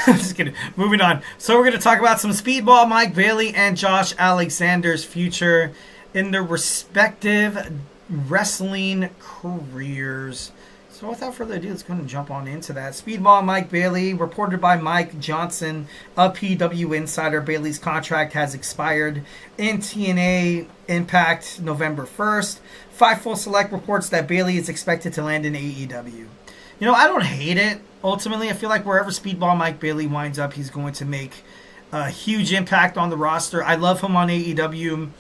Just kidding. Moving on. So we're going to talk about some Speedball Mike Bailey and Josh Alexander's future in their respective wrestling careers. So without further ado, let's go ahead and jump on into that. Speedball Mike Bailey, reported by Mike Johnson, a PW Insider. Bailey's contract has expired in TNA Impact November 1st. Fightful Select reports that Bailey is expected to land in AEW. I don't hate it. Ultimately, I feel like wherever Speedball Mike Bailey winds up, he's going to make a huge impact on the roster. I love him on AEW.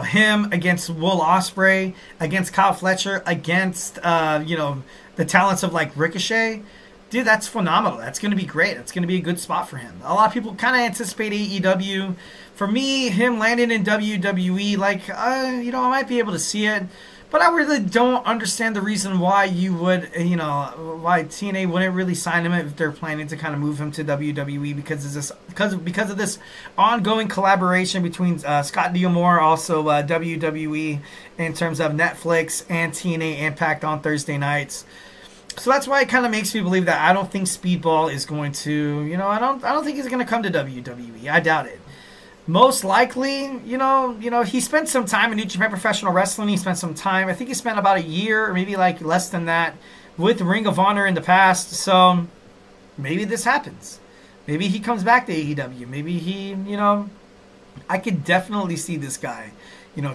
Him against Will Ospreay, against Kyle Fletcher, against, the talents of Ricochet. Dude, that's phenomenal. That's going to be great. It's going to be a good spot for him. A lot of people kind of anticipate AEW. For me, him landing in WWE, I might be able to see it. But I really don't understand the reason why you would, why TNA wouldn't really sign him if they're planning to kind of move him to WWE because of this ongoing collaboration between Scott D'Amore, also WWE, in terms of Netflix and TNA Impact on Thursday nights. So that's why it kind of makes me believe that I don't think Speedball is going to, I don't think he's going to come to WWE. I doubt it. Most likely, he spent some time in New Japan Professional Wrestling. He spent some time, I think he spent about a year or maybe like less than that with Ring of Honor in the past. So maybe this happens. Maybe he comes back to AEW. Maybe he, I could definitely see this guy,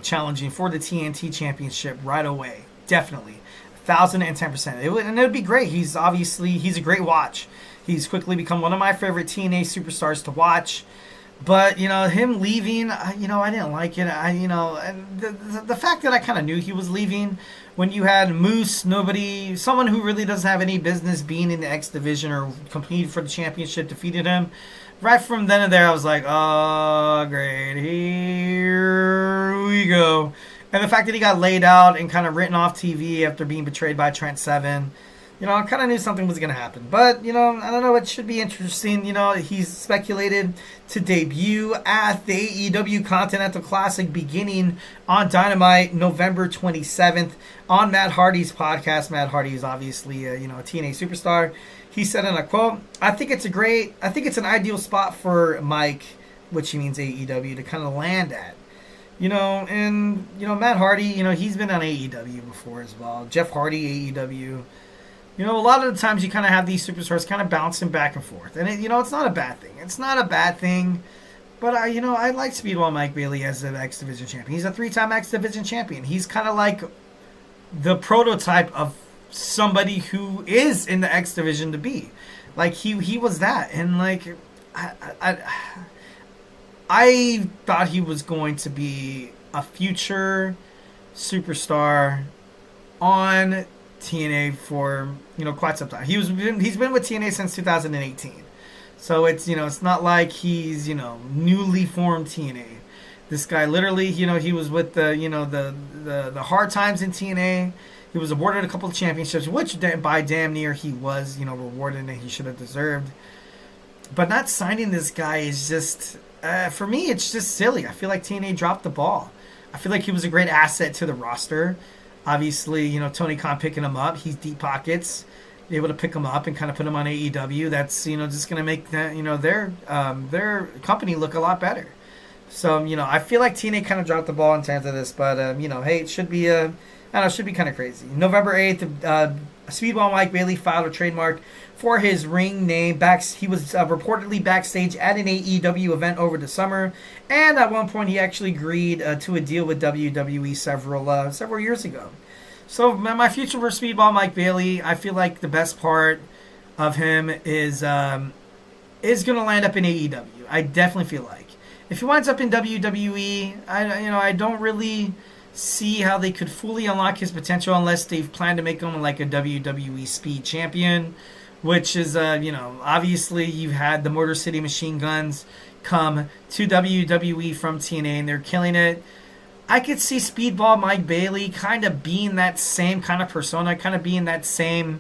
challenging for the TNT Championship right away. Definitely. 1,010%. It would be great. He's a great watch. He's quickly become one of my favorite TNA superstars to watch. But, him leaving, I didn't like it. And the fact that I kind of knew he was leaving when you had Moose, someone who really doesn't have any business being in the X Division or competing for the championship, defeated him. Right from then and there, I was like, oh, great, here we go. And the fact that he got laid out and kind of written off TV after being betrayed by Trent Seven, I kind of knew something was going to happen. But, I don't know, it should be interesting. He's speculated to debut at the AEW Continental Classic beginning on Dynamite November 27th on Matt Hardy's podcast. Matt Hardy is obviously, a TNA superstar. He said in a quote, I think it's an ideal spot for Mike, which he means AEW, to kind of land at. Matt Hardy, he's been on AEW before as well. Jeff Hardy, AEW. A lot of the times you kind of have these superstars kind of bouncing back and forth. And, it's not a bad thing. It's not a bad thing. But, I like Speedball Mike Bailey as an X Division champion. He's a 3-time X Division champion. He's kind of like the prototype of somebody who is in the X Division to be. Like, he was that. And, like, I thought he was going to be a future superstar on TNA for quite some time. He's been with TNA since 2018, so it's not like he's newly formed TNA. This guy literally he was with the hard times in TNA. He was awarded a couple of championships, which by damn near he was rewarded and he should have deserved. But not signing this guy is just for me it's just silly. I feel like TNA dropped the ball. I feel like he was a great asset to the roster. Obviously, Tony Khan picking him up. He's deep pockets, able to pick him up and kind of put him on AEW. That's just going to make their company look a lot better. So I feel like TNA kind of dropped the ball in terms of this, but hey, it should be it should be kind of crazy. November 8th, Speedball Mike Bailey filed a trademark for his ring name. He was reportedly backstage at an AEW event over the summer, and at one point he actually agreed to a deal with WWE several years ago. So my future for Speedball Mike Bailey, I feel like the best part of him is going to land up in AEW. I definitely feel like if he winds up in WWE, I don't really see how they could fully unlock his potential unless they've planned to make him like a WWE Speed Champion, which is, obviously you've had the Motor City Machine Guns come to WWE from TNA and they're killing it. I could see Speedball Mike Bailey kind of being that same kind of persona, kind of being that same,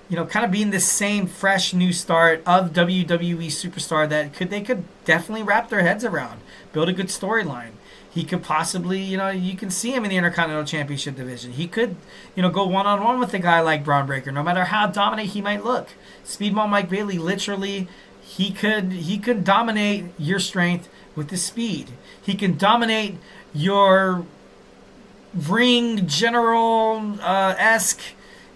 kind of being this same fresh new start of WWE superstar that they could definitely wrap their heads around, build a good storyline. He could possibly, you can see him in the Intercontinental Championship division. He could, go one-on-one with a guy like Braun Breaker, no matter how dominant he might look. Speedball Mike Bailey, literally, he could dominate your strength with his speed. He can dominate your ring general-esque,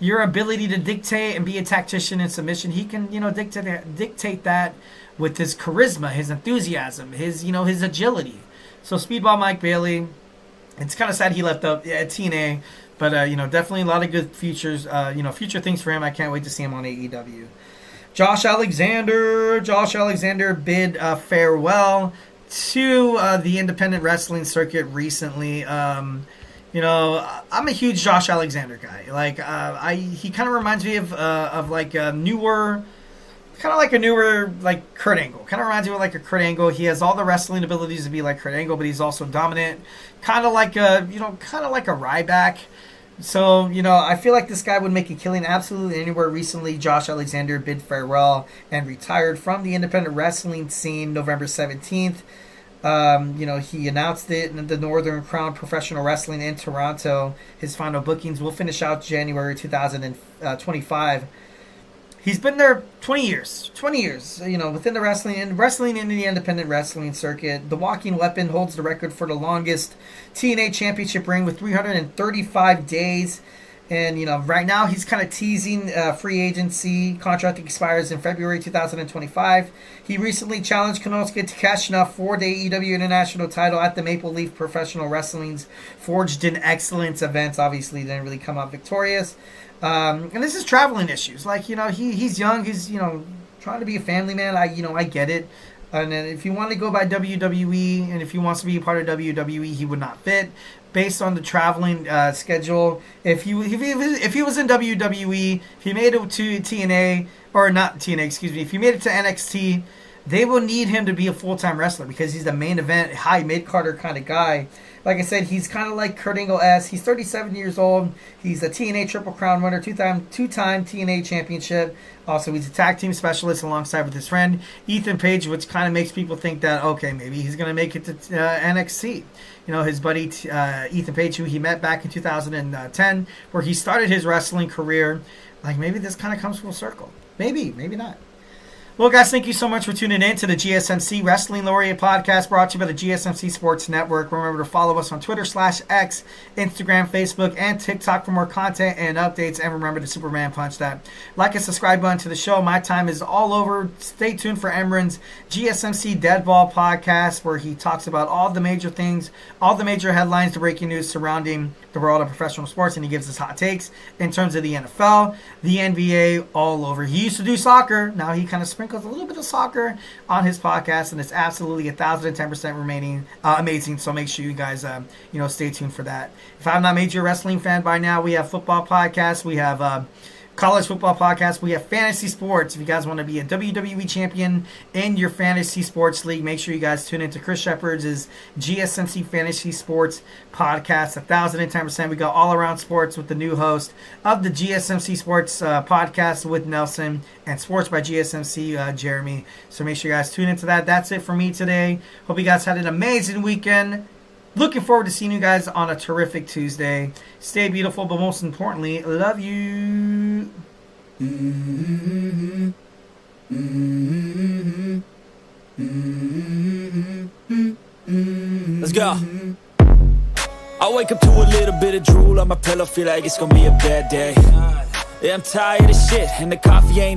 your ability to dictate and be a tactician in submission. He can, dictate that with his charisma, his enthusiasm, his agility. So Speedball Mike Bailey, it's kind of sad he left up at TNA, but definitely a lot of good futures, future things for him. I can't wait to see him on AEW. Josh Alexander bid farewell to the independent wrestling circuit recently. I'm a huge Josh Alexander guy. Like he kind of reminds me of like a newer. Kind of like a newer, like, Kurt Angle. Kind of reminds me of, like, a Kurt Angle. He has all the wrestling abilities to be like Kurt Angle, but he's also dominant. Kind of like a Ryback. So, I feel like this guy would make a killing absolutely anywhere. Recently, Josh Alexander bid farewell and retired from the independent wrestling scene November 17th. He announced it in the Northern Crown Professional Wrestling in Toronto. His final bookings will finish out January 2025. He's been there 20 years, within the wrestling in the independent wrestling circuit. The Walking Weapon holds the record for the longest TNA championship reign with 335 days. And, right now he's kind of teasing free agency. Contract expires in February 2025. He recently challenged Konosuke Takeshita for the AEW International title at the Maple Leaf Professional Wrestling's Forged in Excellence events. Obviously, didn't really come out victorious. And this is traveling issues. Like, he's young. He's, trying to be a family man. I get it. And then if he wanted to go by WWE and if he wants to be a part of WWE, he would not fit based on the traveling schedule. If he was in WWE, if he made it to TNA, or not TNA, excuse me, if he made it to NXT, they will need him to be a full-time wrestler because he's the main event, high mid-carder kind of guy. Like I said, he's kind of like Kurt Angle S. He's 37 years old. He's a TNA Triple Crown winner, two-time TNA championship. Also, he's a tag team specialist alongside with his friend Ethan Page, which kind of makes people think that, okay, maybe he's going to make it to NXT. His buddy Ethan Page, who he met back in 2010, where he started his wrestling career. Like, maybe this kind of comes full circle. Maybe not. Well, guys, thank you so much for tuning in to the GSMC Wrestling Laureate Podcast, brought to you by the GSMC Sports Network. Remember to follow us on Twitter /X, Instagram, Facebook, and TikTok for more content and updates. And remember to Superman Punch that like and subscribe button to the show. My time is all over. Stay tuned for Emran's GSMC Deadball Podcast, where he talks about all the major things, all the major headlines, the breaking news surrounding the world of professional sports, and he gives us hot takes in terms of the NFL, the NBA, all over. He used to do soccer. Now he kind of sprinkles a little bit of soccer on his podcast, and it's absolutely 1,010% remaining amazing. So make sure you guys stay tuned for that. If I've not made you a wrestling fan by now, we have football podcasts, we have college football podcast, we have fantasy sports. If you guys want to be a WWE champion in your fantasy sports league, make sure you guys tune into Chris Shepard's GSMC Fantasy Sports Podcast. 1,010%. We got all around sports with the new host of the GSMC Sports Podcast with Nelson, and Sports by GSMC Jeremy. So make sure you guys tune into that. That's it for me today. Hope you guys had an amazing weekend. Looking forward to seeing you guys on a terrific Tuesday. Stay beautiful, but most importantly, love you. Let's go. I wake up to a little bit of drool on my pillow, feel like it's gonna be a bad day. Yeah, I'm tired of shit, and the coffee ain't